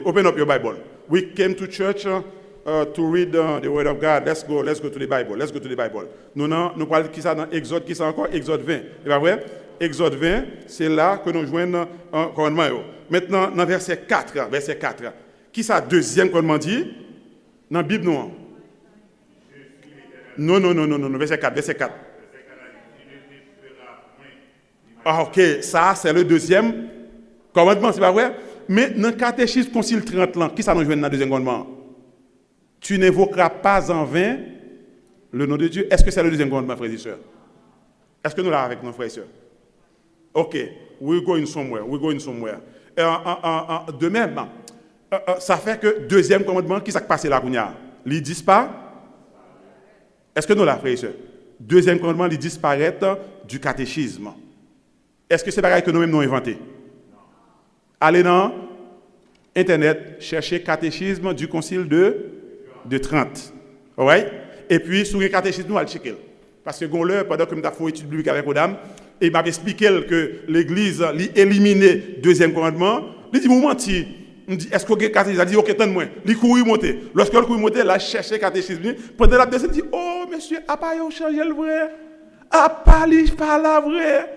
Open up your Bible. We came to church to read the word of God. Let's go to the Bible. Nous parlons qui ça dans Exode, qui ça encore? Exode 20. C'est pas vrai? Exode 20, c'est là que nous joignons un commandement. Maintenant, dans verset 4, qui ça deuxième commandement dit? Dans la Bible, non. Non, verset 4. Ah, ok, ça, c'est le deuxième commandement, c'est pas vrai? Mais dans le catéchisme concile 30 ans, qui ça nous joint dans le deuxième commandement? Tu n'évoqueras pas en vain le nom de Dieu. Est-ce que c'est le deuxième commandement, frères et sœurs? Est-ce que nous l'avons avec nos frères et sœurs? Ok, we're going somewhere. De même, ça fait que deuxième commandement, qui s'est passé là, ils disent pas? Est-ce que nous l'avons, frères et sœurs? Deuxième commandement, ils disparaissent du catéchisme. Est-ce que c'est pareil que nous-mêmes nous avons inventé? Allez dans Internet, cherchez catéchisme du concile de Trente. Alright? Et puis, sur le catéchisme, nous allons checker. Parce que pendant que nous avons fait une étude biblique avec Odam, et il m'a expliqué que l'Église a éliminé le deuxième commandement. Il dit, moment, il dit, est-ce que le catéchisme a dit, ok, tente-moi. Il court monter. Lorsque le court monter, il a cherché le catéchisme. Pendant la descente, il dit, oh, monsieur, a pas changé le vrai. Ah, pas la vraie.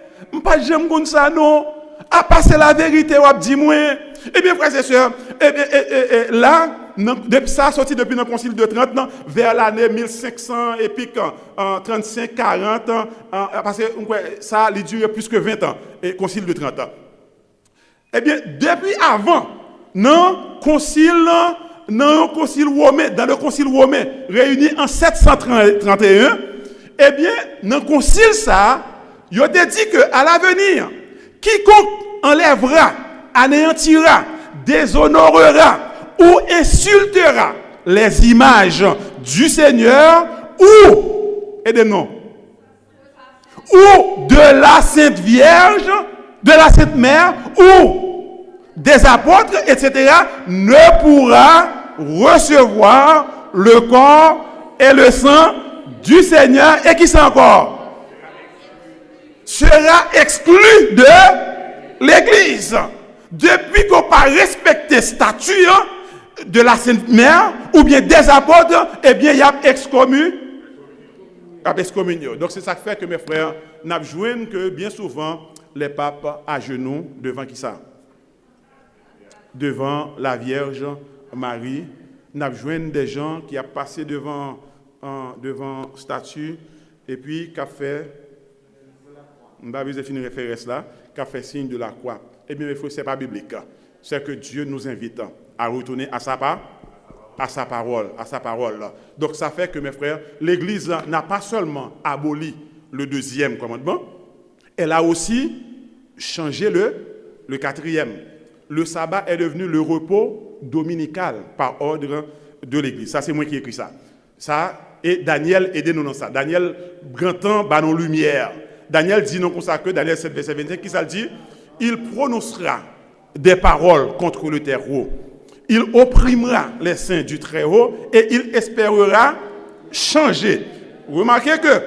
Pas j'aime comme ça, non. Ah, pas c'est la vérité, ou dit moi. Eh bien, frères et sœurs, là, depuis ça, sorti depuis le concile de Trente, vers l'année 1500 et puis 35, 40, parce que ça a duré plus que 20 ans, le concile de Trente. Eh bien, depuis avant, dans le concile romain, réuni en 731, eh bien, dans le concile, ça, il a dit qu'à l'avenir, quiconque enlèvera, anéantira, déshonorera ou insultera les images du Seigneur ou, aidez-nous, ou de la Sainte Vierge, de la Sainte Mère ou des apôtres, etc., ne pourra recevoir le corps et le sang du Seigneur et qui c'est encore sera exclu de l'Église. Depuis qu'on n'a pas respecté le statut de la Sainte Mère ou bien des apôtres, eh bien, il y a excommunié. Donc, c'est ça qui fait que mes frères, nous avons que bien souvent, les papes à genoux devant qui ça? Devant la Vierge Marie. Nous avons des gens qui ont passé devant statue et puis qui ont fait, je ne vais pas finir référence là, qui a fait signe de la croix. Eh bien, ce n'est pas biblique. C'est que Dieu nous invite à retourner à sa parole. Donc, ça fait que, mes frères, l'Église n'a pas seulement aboli le deuxième commandement, elle a aussi changé le quatrième. Le sabbat est devenu le repos dominical par ordre de l'Église. Ça, c'est moi qui ai écrit ça. Ça, et Daniel aide-nous dans ça. Daniel, grand temps, banon lumière. Daniel dit non comme ça que Daniel 7, verset 25, qui ça le dit? Il prononcera des paroles contre le Très-Haut. Il opprimera les saints du Très-Haut et il espérera changer. Remarquez que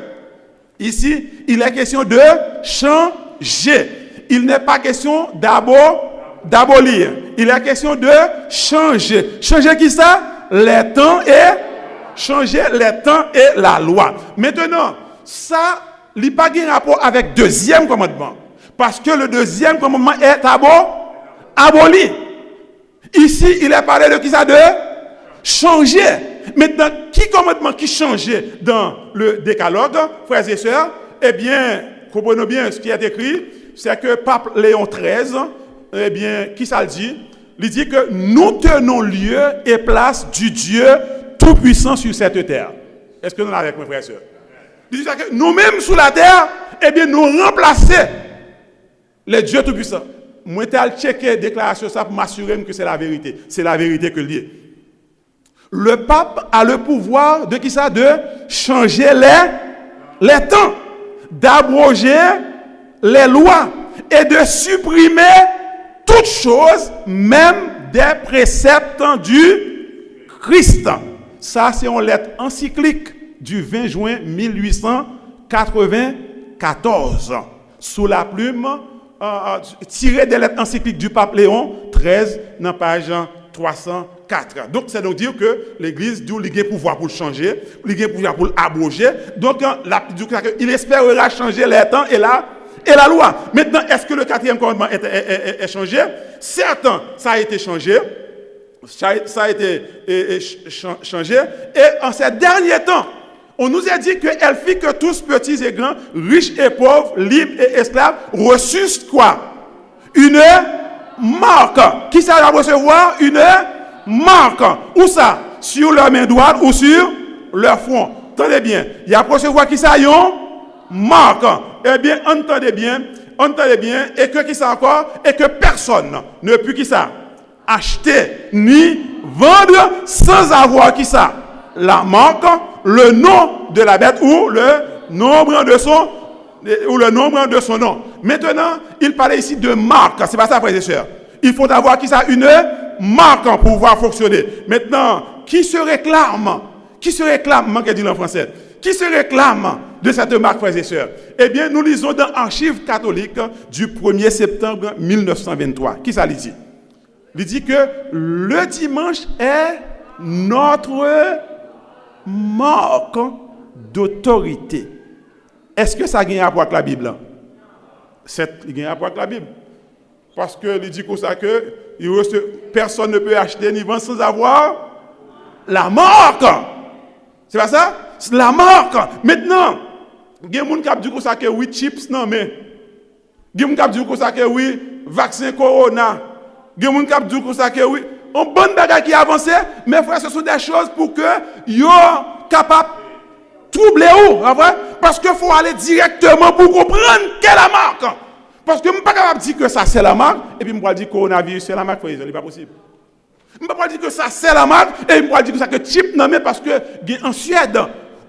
ici, il est question de changer. Il n'est pas question d'abolir. Il est question de changer. Changer qui ça? Les temps et la loi. Maintenant, ça, il n'y a pas de rapport avec le deuxième commandement. Parce que le deuxième commandement est aboli. Ici, il est parlé de qui ça? De changer. Maintenant, qui commandement qui changeait dans le décalogue, frères et sœurs? Eh bien, comprenons bien ce qui est écrit, c'est que Pape Léon XIII, eh bien, qui ça le dit? Il dit que nous tenons lieu et place du Dieu tout-puissant sur cette terre. Est-ce que nous l'avons avec mes frères et sœurs? Il dit que nous-mêmes sur la terre, eh bien, nous remplacer les dieux tout-puissants. Moi, je vais checker la déclaration ça pour m'assurer que c'est la vérité. C'est la vérité que le dit. Le pape a le pouvoir de qui ça? De changer les temps, d'abroger les lois et de supprimer toutes choses, même des préceptes du Christ. Ça, c'est une lettre encyclique du 20 juin 1894, sous la plume tirée des lettres encycliques du pape Léon XIII, dans page 304. Donc, c'est donc dire que l'Église dit qu'il a pouvoir pour changer, il a pouvoir pour abroger. Donc, il espérera changer les temps et la loi. Maintenant, est-ce que le quatrième commandement est changé? Certes, ça a été changé. Ça a été changé. Et en ces derniers temps, on nous a dit qu'elle fit que tous, petits et grands, riches et pauvres, libres et esclaves, reçussent quoi? Une marque. Qui ça va recevoir? Une marque. Où ça? Sur leur main droite ou sur leur front. Entendez bien. Il y a recevoir qui ça? Une marque. Eh bien, entendez bien, et que qui ça encore? Et que personne ne peut qui ça? Acheter ni vendre sans avoir qui ça? La marque, le nom de la bête ou le nombre de son nom. Maintenant, il parlait ici de marque. C'est pas ça, frères et sœurs. Il faut avoir qui ça? Une marque pour pouvoir fonctionner. Maintenant, qui se réclame, manque dit en français, qui se réclame de cette marque, frères et sœurs? Eh bien, nous lisons dans Archives catholiques du 1er septembre 1923. Qui ça dit? Il dit que le dimanche est notre marque d'autorité. Est-ce que ça a un rapport avec la Bible? Il y a un rapport avec la Bible. Parce que il dit comme ça que personne ne peut acheter ni vendre sans avoir la marque. C'est pas ça? C'est la marque. Maintenant, il y a des gens qui disent que oui, chips, non, mais. Il y a des gens qui disent que oui, vaccin corona. Il y a des gens qui disent que oui, on bonne bagaille qui avance, mais frère, ce sont des choses pour que vous capable de troubler ou, parce qu'il faut aller directement pour comprendre quelle est la marque. Parce que je ne suis pas capable de dire que ça c'est la marque, et puis je vais dire que le coronavirus c'est la marque, ce n'est pas possible. Je ne peux pas dire que ça c'est la marque, et je vais dire que ça que chip non mais parce que en Suède,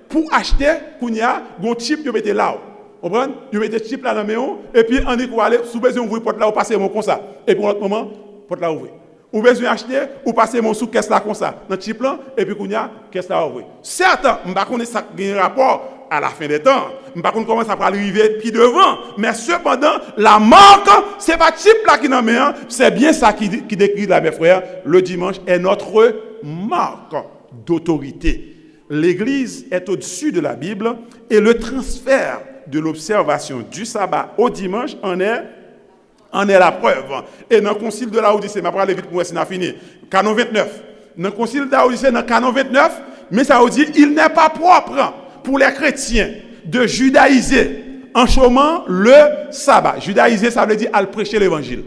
pour acheter, il y a un chip qui mettez là. Vous comprenez? Vous mettez chip là dans le et puis on dit qu'on va aller, sous besoin d'ouvrir porte là, ou passer mon comme ça. Et puis, en autre moment, porte là ouvrir. Ou besoin d'acheter, ou passer mon sous caisse là comme ça, dans le chip là, et puis qu'on y a caisse là ouvrir. Certes, je ne sais pas si ça a un rapport à la fin des temps. Je ne sais pas comment ça va arriver puis devant. Mais cependant, la marque, ce n'est pas chip là qui n'en met un, c'est bien ça qui décrit là, mes frères. Le dimanche est notre marque d'autorité. L'Église est au-dessus de la Bible et le transfert de l'observation du sabbat au dimanche en est la preuve. Et dans le concile de la Odyssée, je vais aller vite pour moi, c'est fini. Canon 29. Dans le concile de la Odyssée, dans le canon 29, mais ça dit il n'est pas propre pour les chrétiens de judaïser en chômant le sabbat. Judaïser, ça veut dire aller prêcher l'évangile.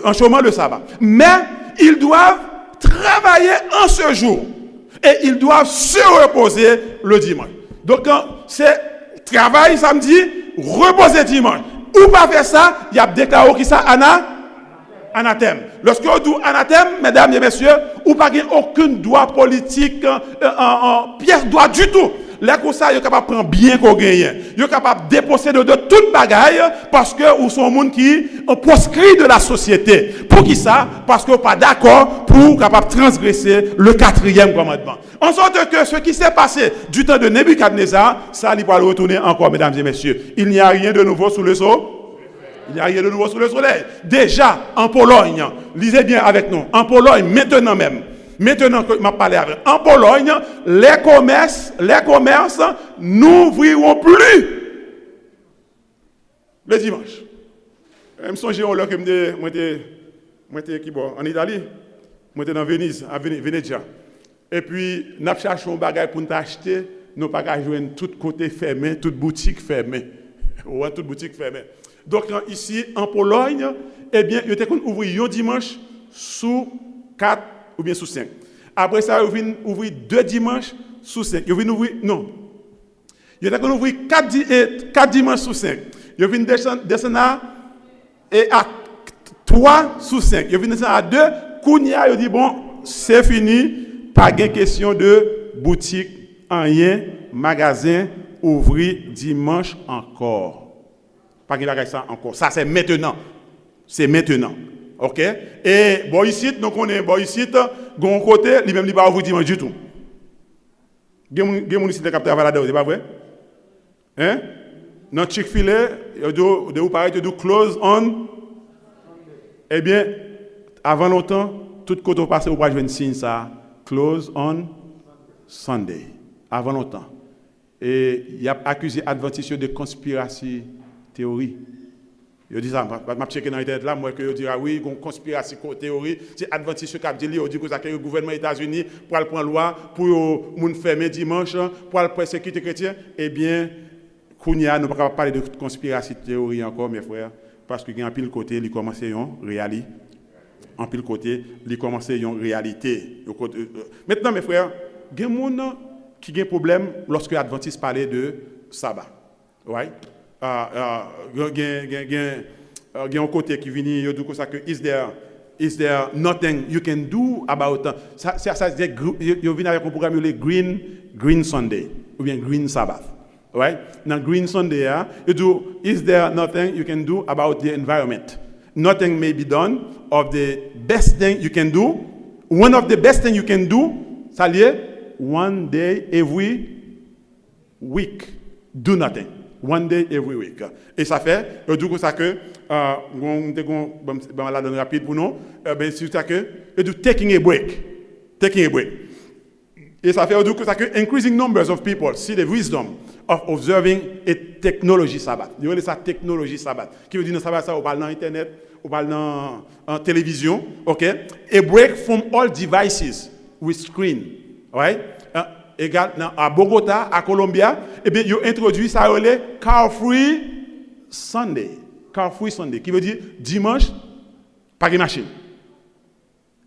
En chômant le sabbat. Mais ils doivent travailler en ce jour. Et ils doivent se reposer le dimanche. Donc, c'est travail samedi, reposer dimanche. Ou pas faire ça, il y a déclaré qui ça, anathème. Lorsque on dit anathème, mesdames et messieurs, ou pas aucun droit politique, pièce droit du tout. Là, comme ça, ils sont capables de prendre bien qu'on gagne. Ils sont capables de déposséder de toute bagaille parce que vous sont gens qui ont proscrit de la société. Pour qui ça? Parce que vous pas d'accord pour capable de transgresser le 4e commandement. En sorte que ce qui s'est passé du temps de Nebuchadnezzar, ça, il va le retourner encore, mesdames et messieurs. Il n'y a rien de nouveau sous le soleil. Il n'y a rien de nouveau sous le soleil. Déjà, en Pologne, lisez bien avec nous, en Pologne, maintenant même, maintenant que je parle avec en Pologne, les commerces n'ouvriront plus le dimanche. Je me souviens que j'étais en Italie, j'étais dans Venise, à Venezia. Et puis, nous cherchons un bagage pour nous acheter, nous pas joindre tout côté fermé, toute boutique fermée. Ouais, toute boutique fermée. Donc, ici, en Pologne, eh bien, ils ont ouvert un dimanche sous 4 ou bien sous 5. Après ça, ils ont ouvert 2 dimanches sous 5. Ils ont ouvert, non. Ils ont ouvert 4 dimanches sous 5. Ils ont descendre à 3 sous 5. Ils ont descendre à 2. Kounia, ils ont dit, bon, c'est fini. Pas de question de boutique, rien, magasin, ouvrir dimanche encore. Pas de ça encore. Ça, c'est maintenant. C'est maintenant. OK? Et bon, ici, donc on est bon ici, bon côté, lui-même, il ne va pas ouvrir dimanche du tout. Il y a des gens ici qui captent là dedans, c'est pas vrai? Hein? Dans Chick-fil-A, vous parlez de close on. Eh bien, avant longtemps, tout côté passé, vous pouvez jouer une signe ça. Close on Sunday. Avant longtemps. Et il a accusé Adventiste de conspiracy théorie. Il dit ça, je vais checker dans l'internet là, moi que je dirais oui, une conspiracy théorie, c'est Adventiste qui a dit, il dit que le gouvernement des États-Unis pour prendre loi pour les fermer dimanche, pour la sécurité chrétienne. Eh bien, Kounia, nous ne pouvons pas parler de conspiracy théorie encore, mes frères, parce qu'il y a un pile côté, il commence en réalité. En pile côté, il commence en réalité. Maintenant, mes frères, il y a des gens qui ont un problème lorsque l'Adventiste parlait de sabbat. Ouais. Il y a un côté qui vient, il dit que is there nothing you can do about ça il vient avec un programme Green Sunday ou bien Green Sabbath. Right? Dans Green Sunday, il dit is there nothing you can do about the environment? Nothing may be done of the best thing you can do. One of the best thing you can do, ça lié one day every week. Do nothing. One day every week. Et ça fait, du coup, ça que, on la donne rapide pour nous, c'est ça que, taking a break. Taking a break. Et ça fait, du coup, ça que, increasing numbers of people see the wisdom of observing a technology Sabbath. Il y a ça technologie Sabbath. Qui veut dire dans Sabbath ça on parle dans internet, on parle dans en télévision, OK? A break from all devices with screen, right? Égal à Bogota, à Colombia, et bien ils ont introduit ça le Car Free Sunday. Car Free Sunday qui veut dire dimanche pas de machine.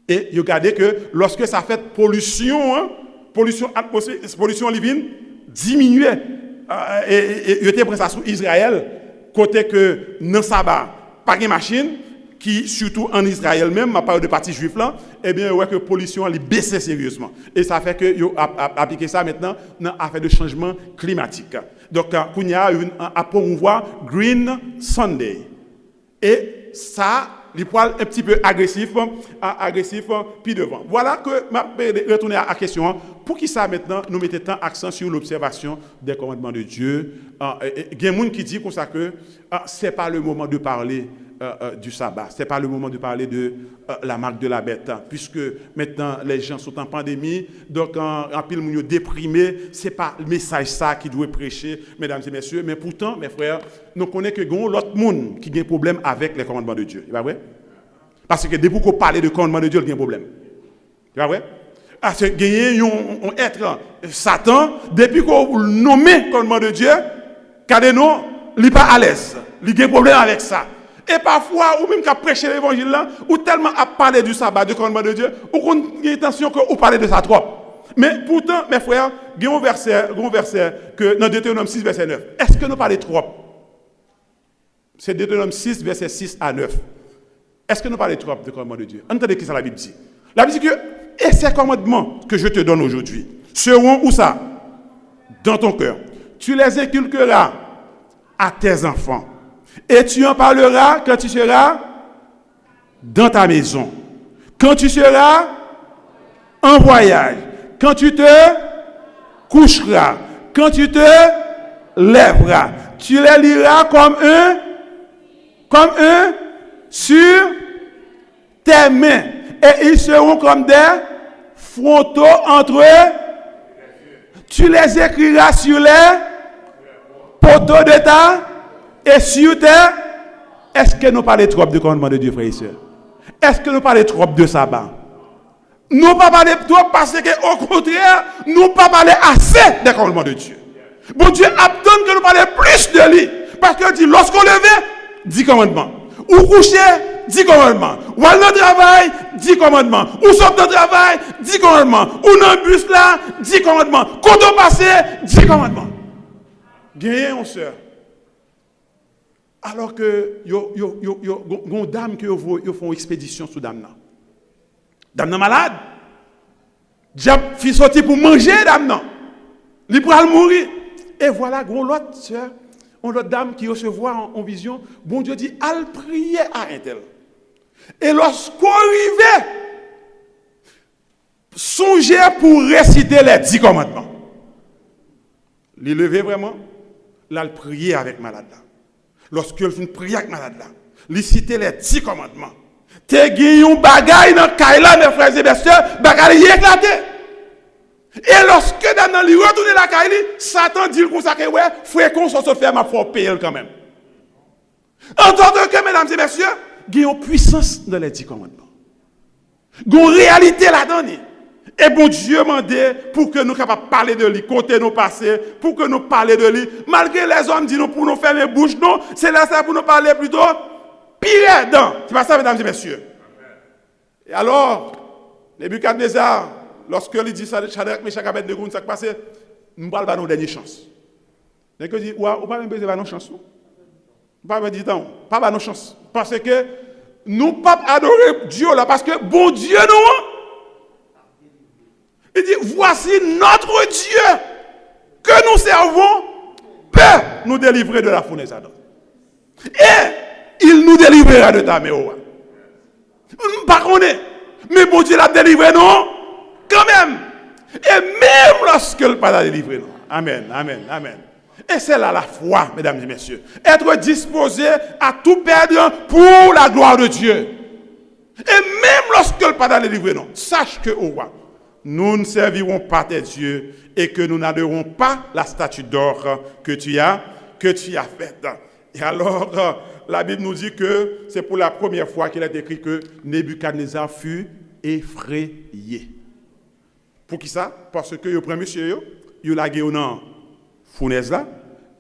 Et vous regardez que lorsque ça fait pollution, pollution atmosphérique, pollution living diminuait. Et il était pris ça sur Israël, côté que dans sabbat, pas de machine, qui surtout en Israël même, ma part de parti juif là, eh bien, ouais que pollution elle baissé sérieusement. Et ça fait que yo appliqué ça maintenant dans affaire de changement climatique. Donc, Kounia a promouvoir Green Sunday. Et ça il peut être un petit peu agressif puis devant. Voilà que je retourner à la question. Pour qui ça maintenant nous mettons tant accent sur l'observation des commandements de Dieu? Il y a des gens qui disent comme ça que ce n'est pas le moment de parler du sabbat. Ce n'est pas le moment de parler de la marque de la bête. Puisque maintenant les gens sont en pandémie, donc en pile de gens déprimés, ce n'est pas le message ça qui doit prêcher, mesdames et messieurs. Mais pourtant, mes frères, nous connaissons que l'autre monde qui a un problème avec les commandements de Dieu. C'est pas vrai? Parce que depuis qu'on parle de commandements de Dieu, il y a un problème. C'est pas vrai? Parce que il y a un être Satan, depuis qu'on nomme le commandement de Dieu, Kadeno, il n'est pas à l'aise. Il y a un problème avec ça. Et parfois, ou même qu'à prêcher l'évangile là, ou tellement à parler du sabbat, du commandement de Dieu, ou qu'on a l'intention que vous parlez de ça trop. Mais pourtant, mes frères, il y a un verset que dans Deutéronome 6, verset 9. Est-ce que nous parlons trop? C'est Deutéronome 6, verset 6 à 9. Est-ce que nous parlons trop du commandement de Dieu? Entendez ce que la Bible dit. La Bible dit que, et ces commandements que je te donne aujourd'hui seront où ça? Dans ton cœur. Tu les inculqueras à tes enfants. Et tu en parleras quand tu seras dans ta maison, quand tu seras en voyage, quand tu te coucheras, quand tu te lèveras. Tu les liras comme un sur tes mains. Et ils seront comme des frontaux entre eux. Tu les écriras sur les poteaux de ta et sur tes. Est-ce que nous parlons trop de commandement de Dieu, frères et sœurs? Est-ce que nous parlons trop de sabbat? Nous pas parler trop parce qu'au contraire, nous pas parler assez des commandements de Dieu. Bon Dieu attend que nous parlions plus de lui. Parce qu'il dit, lorsqu'on levait, 10 commandements. Ou coucher, 10 commandements. Ou aller au travail, 10 commandements. Ou sortir de travail, 10 commandements. Ou dans le bus là, 10 commandements. Quand on passe, 10 commandements. Gagné, on sœur. Alors que une dame qui font expédition sous dame. Dame malade. Diable fit sortir pour manger dame non. Il pourra mourir. Et voilà, l'autre sœur, l'autre dame qui recevoir en vision, bon Dieu dit, elle priait à un tel. Et lorsqu'on arrivait, songez pour réciter les 10 commandements. Il levait vraiment, là, il priait avec malade là. Lorsqu'il fait une prière avec malade là, il citait les 10 commandements. T'es gagné un bagaille dans Kaila, mes frères et mes sœurs, bagaille éclaté. Et lorsque Daniel lui retourne la Kaila, Satan dit comme ça que ouais, fréquence on se fait ma faut payer quand même. En tant que mesdames et messieurs, il y a une puissance dans les 10 commandements. Il y a une réalité là-dedans. Et bon Dieu m'a dit pour que nous capables de parler de lui, compter nos passés, pour que nous parlions de lui. Malgré les hommes disent nous pour nous fermer bouche, non, c'est là ça pour nous parler plutôt pire dedans. C'est pas ça, mesdames et messieurs. Et alors, Nebuchadnezzar, lorsque il dit ça, Shadrach, Meshach, Abednego, ça qui passe, nous parlons de nos dernières chances. Donc il dit, ouais, on pas même besoin de nos chances. On pas dire non, pas de nos chances. Parce que nous pas adorer Dieu là, parce que bon Dieu nous. Il dit, voici notre Dieu que nous servons peut nous délivrer de la fournaise Adam. Et il nous délivrera de ta main. Par contre, mais bon Dieu l'a délivré, non? Quand même. Et même lorsque le Père l'a délivré, non? Amen, amen, amen. Et c'est là la foi, mesdames et messieurs. Être disposé à tout perdre pour la gloire de Dieu. Et même lorsque le Père l'a délivré, non? Sache que au roi, nous ne servirons pas tes dieux et que nous n'adorerons pas la statue d'or que tu as faite. Et alors, la Bible nous dit que c'est pour la première fois qu'il est écrit que Nebuchadnezzar fut effrayé. Pour qui ça? Parce que le premier monsieur, il a gagné dans fournaise là,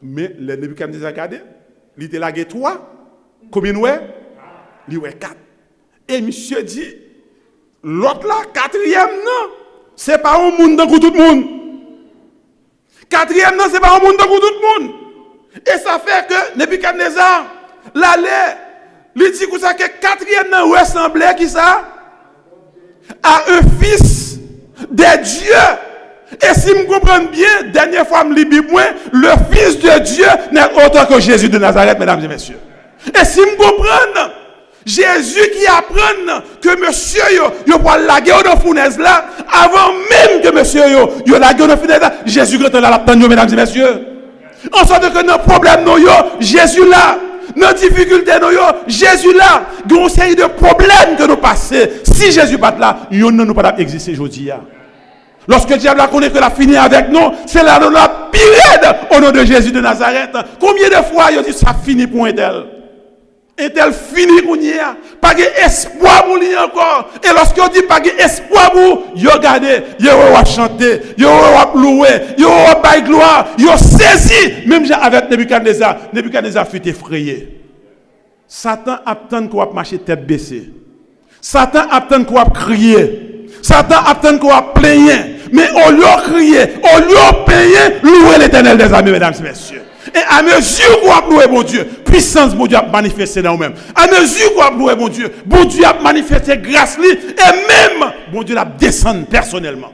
mais le Nebuchadnezzar a gardé, il a gagné 3. Combien nous est? Il est 4. Et monsieur dit, l'autre là, 4e non, c'est pas un monde dans tout le monde. 4e non, c'est pas un monde dans tout le monde. Et ça fait que Nebuchadnezzar, l'allait, lui dit que ça que 4e non ressemblait qui ça? À un fils de Dieu. Et si je comprends bien, dernière fois je lis le fils de Dieu n'est autre que Jésus de Nazareth, mesdames et messieurs. Et si je comprends, Jésus qui apprend que monsieur yo va laguer dans fournaise là, avant même que monsieur yo laguer dans fournaise là, Jésus quand là l'attend, mesdames et messieurs. En sorte que nos problèmes nous Jésus là. Nos difficultés, Jésus là, il y a une série de problèmes que nous passons. Si Jésus pas là, nous ne pouvons pas exister aujourd'hui. Lorsque le diable a connu que la fini avec nous, c'est là nous la pire au nom de Jésus de Nazareth. Combien de fois il dit ça finit pour un tel? Un tel fini pour nous, pas d'espoir pour lui encore. Et lorsqu'on dit pas d'espoir pour, il regarde, il va chanter, il va louer, il va bailler gloire, il saisi. Même avec Nebuchadnezzar fut effrayé. Satan attend qu'on va marcher tête baissée. Satan attend qu'on va crier. Satan attend qu'on va plaigner. Mais au lieu de crier, au lieu de payer, louer l'Éternel des armées, mesdames et messieurs. Et à mesure qu'on va louer mon Dieu, puissance mon Dieu a manifesté dans nous-mêmes. À mesure qu'on va louer mon Dieu a manifesté grâce lui, et même mon Dieu l'a descendu personnellement.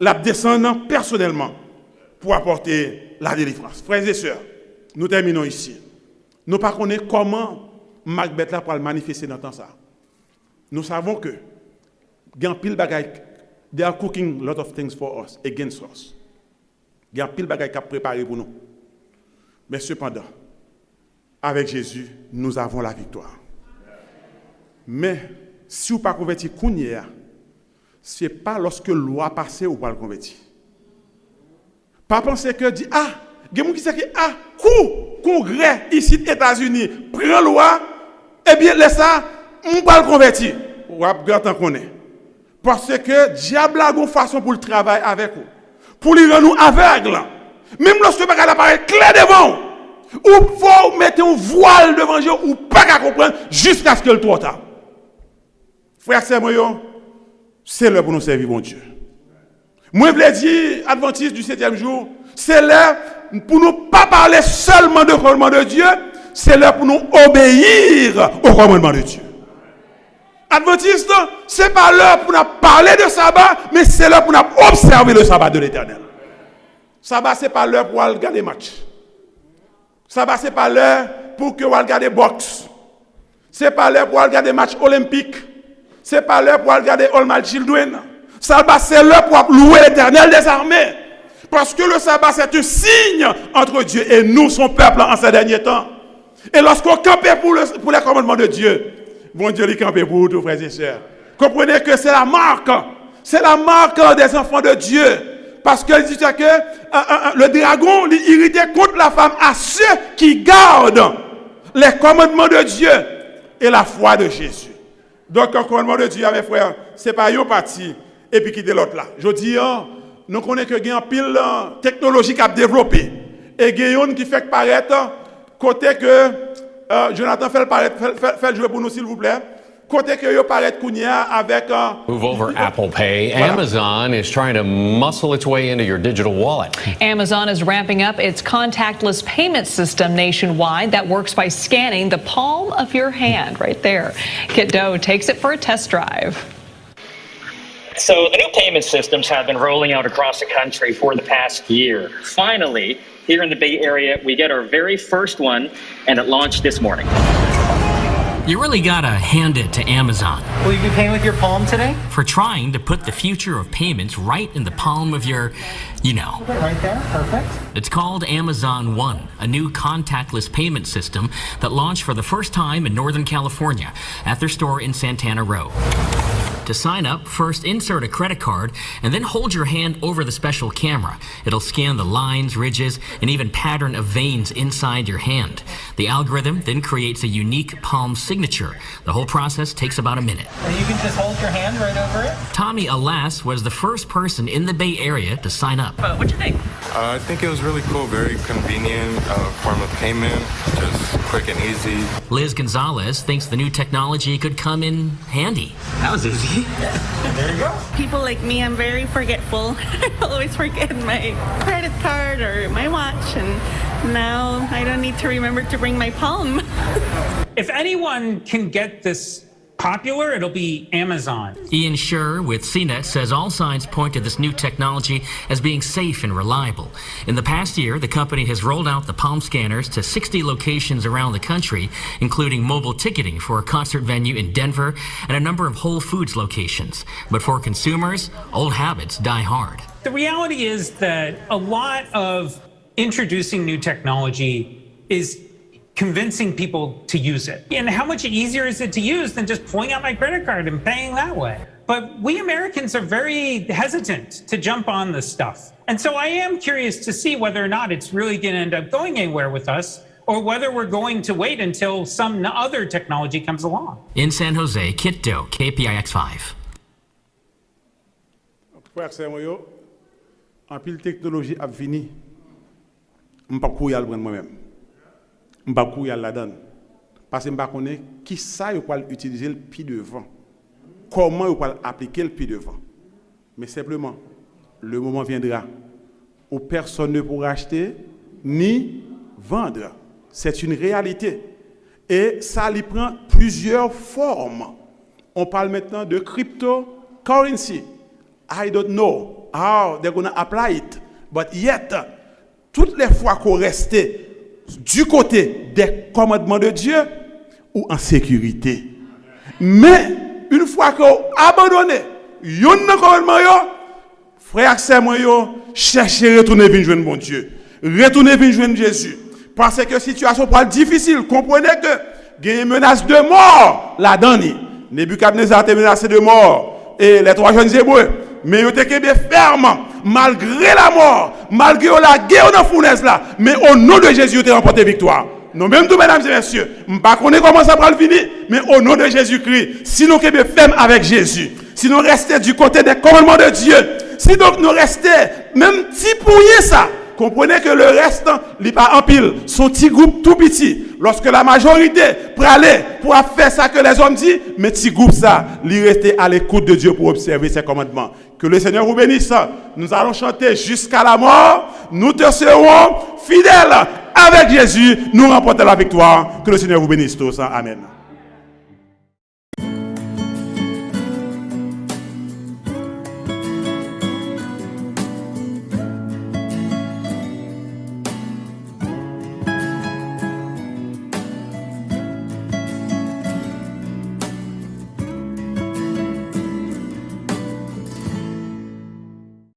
L'a descendu personnellement pour apporter la délivrance. Frères et sœurs, nous terminons ici. Nous ne connaissons pas comment Macbeth là pour le manifester dans le temps ça. Nous savons que they are cooking a lot of things for us, against us. Il y a un pile bagaille qui a préparé pour nous. Mais cependant, avec Jésus, nous avons la victoire. Mais si vous ne pas converti Kounia, ce n'est pas lorsque la loi passe ou pas le converti. Pas penser que dit il y a des gens qui disent que congrès ici aux États-Unis prend la loi, eh bien laisse ça, on va le convertir. Ou à grand connaît. Parce que le diable a une façon pour le travail avec vous. Pour lui rendre nous aveugles. Même lorsque vous apparaît clair devant, ou faut mettre un voile devant Dieu, ou pas qu'à comprendre, jusqu'à ce que le trop tard. Frère, c'est l'heure pour nous servir mon Dieu. Moi, je veux dire, adventiste du 7e jour, c'est l'heure pour nous pas parler seulement de commandement de Dieu, c'est l'heure pour nous obéir au commandement de Dieu. Adventiste, ce n'est pas l'heure pour nous parler de sabbat, mais c'est l'heure pour nous observer le sabbat de l'Éternel. Sabbat, ce n'est pas l'heure pour regarder match. Sabbat, ce n'est pas l'heure pour que vous regarder boxe. Ce n'est pas l'heure pour regarder match olympique. Ce n'est pas l'heure pour regarder All My Children. Sabbat, c'est l'heure pour louer l'Éternel des armées. Parce que le sabbat, c'est un signe entre Dieu et nous, son peuple, en ces derniers temps. Et lorsqu'on campe pour les commandements de Dieu, bon Dieu, il campe pour vous, frères et sœurs. Comprenez que c'est la marque des enfants de Dieu. Parce qu'il dit que le dragon irritait contre la femme à ceux qui gardent les commandements de Dieu et la foi de Jésus. Donc, le commandement de Dieu, mes frères, ce n'est pas une partie et puis quitter l'autre là. Je dis, nous connaissons que il y a une pile technologique à développer. Et il y a une qui fait paraître, côté que Jonathan fait jouer pour nous, s'il vous plaît. Côté que yo paraît Kounia avec Move over Apple Pay. Amazon is trying to muscle its way into your digital wallet. Amazon is ramping up its contactless payment system nationwide that works by scanning the palm of your hand right there. Kit Doe takes it for a test drive. So the new payment systems have been rolling out across the country for the past year. Finally, here in the Bay Area, we get our very first one, and it launched this morning. You really gotta hand it to Amazon. Will you be paying with your palm today? For trying to put the future of payments right in the palm of your, Right there, perfect. It's called Amazon One, a new contactless payment system that launched for the first time in Northern California at their store in Santana Row. To sign up, first insert a credit card and then hold your hand over the special camera. It'll scan the lines, ridges, and even pattern of veins inside your hand. The algorithm then creates a unique palm signature. The whole process takes about a minute. And you can just hold your hand right over it? Tommy Alas was the first person in the Bay Area to sign up. What'd you think? I think it was really cool, very convenient form of payment, just quick and easy. Liz Gonzalez thinks the new technology could come in handy. That was easy. There you go. People like me, I'm very forgetful. I always forget my credit card or my watch, and now I don't need to remember to bring my palm. If anyone can get this popular, it'll be Amazon. Ian Scher with CNET says all signs point to this new technology as being safe and reliable. In the past year, the company has rolled out the palm scanners to 60 locations around the country, including mobile ticketing for a concert venue in Denver and a number of Whole Foods locations. But for consumers, old habits die hard. The reality is that a lot of introducing new technology is convincing people to use it. And how much easier is it to use than just pulling out my credit card and paying that way? But we Americans are very hesitant to jump on this stuff. And so I am curious to see whether or not it's really going to end up going anywhere with us, or whether we're going to wait until some other technology comes along. In San Jose, Kit Doe, KPIX5. En pile technologie a fini. M'pas courir le prendre moi-même. M'pas courir la donne. Parce que m'pas connaît qui ça yo peut utiliser le pied devant. Comment yo peut appliquer le pied devant. Mais simplement le moment viendra où personne ne pourra acheter ni vendre. C'est une réalité. Et ça lui prend plusieurs formes. On parle maintenant de cryptocurrency. I don't know how they're going to apply it. But yet, toutes les fois qu'on restait du côté des commandements de Dieu ou en sécurité. Mais, une fois qu'on abandonne, yon nan commandement yo, frère c'est moi yo, cherchez retourner venir joindre bon Dieu. Retourner venir joindre Jésus. Parce que situation pas difficile, comprenez que il y a une menace de mort là-dedans. Nebuchadnezzar était menacé de mort et les trois jeunes hébreux. Mais ils étaient fermes, malgré la mort, malgré la guerre dans la fournaise là. Mais au nom de Jésus, ils ont remporté victoire. Nous même tout, mesdames et messieurs, je ne sais pas comment ça va le finir, mais au nom de Jésus-Christ, si nous sommes fermes avec Jésus, si nous restons du côté des commandements de Dieu, si donc nous restons, même petit pouillé ça, comprenez que le reste, il n'est pas en pile, son petit groupe tout petit. Lorsque la majorité pour aller, pour faire ça que les hommes disent, mais petit groupe ça, il reste à l'écoute de Dieu pour observer ses commandements. Que le Seigneur vous bénisse. Nous allons chanter jusqu'à la mort. Nous te serons fidèles avec Jésus. Nous remportons la victoire. Que le Seigneur vous bénisse tous. Amen.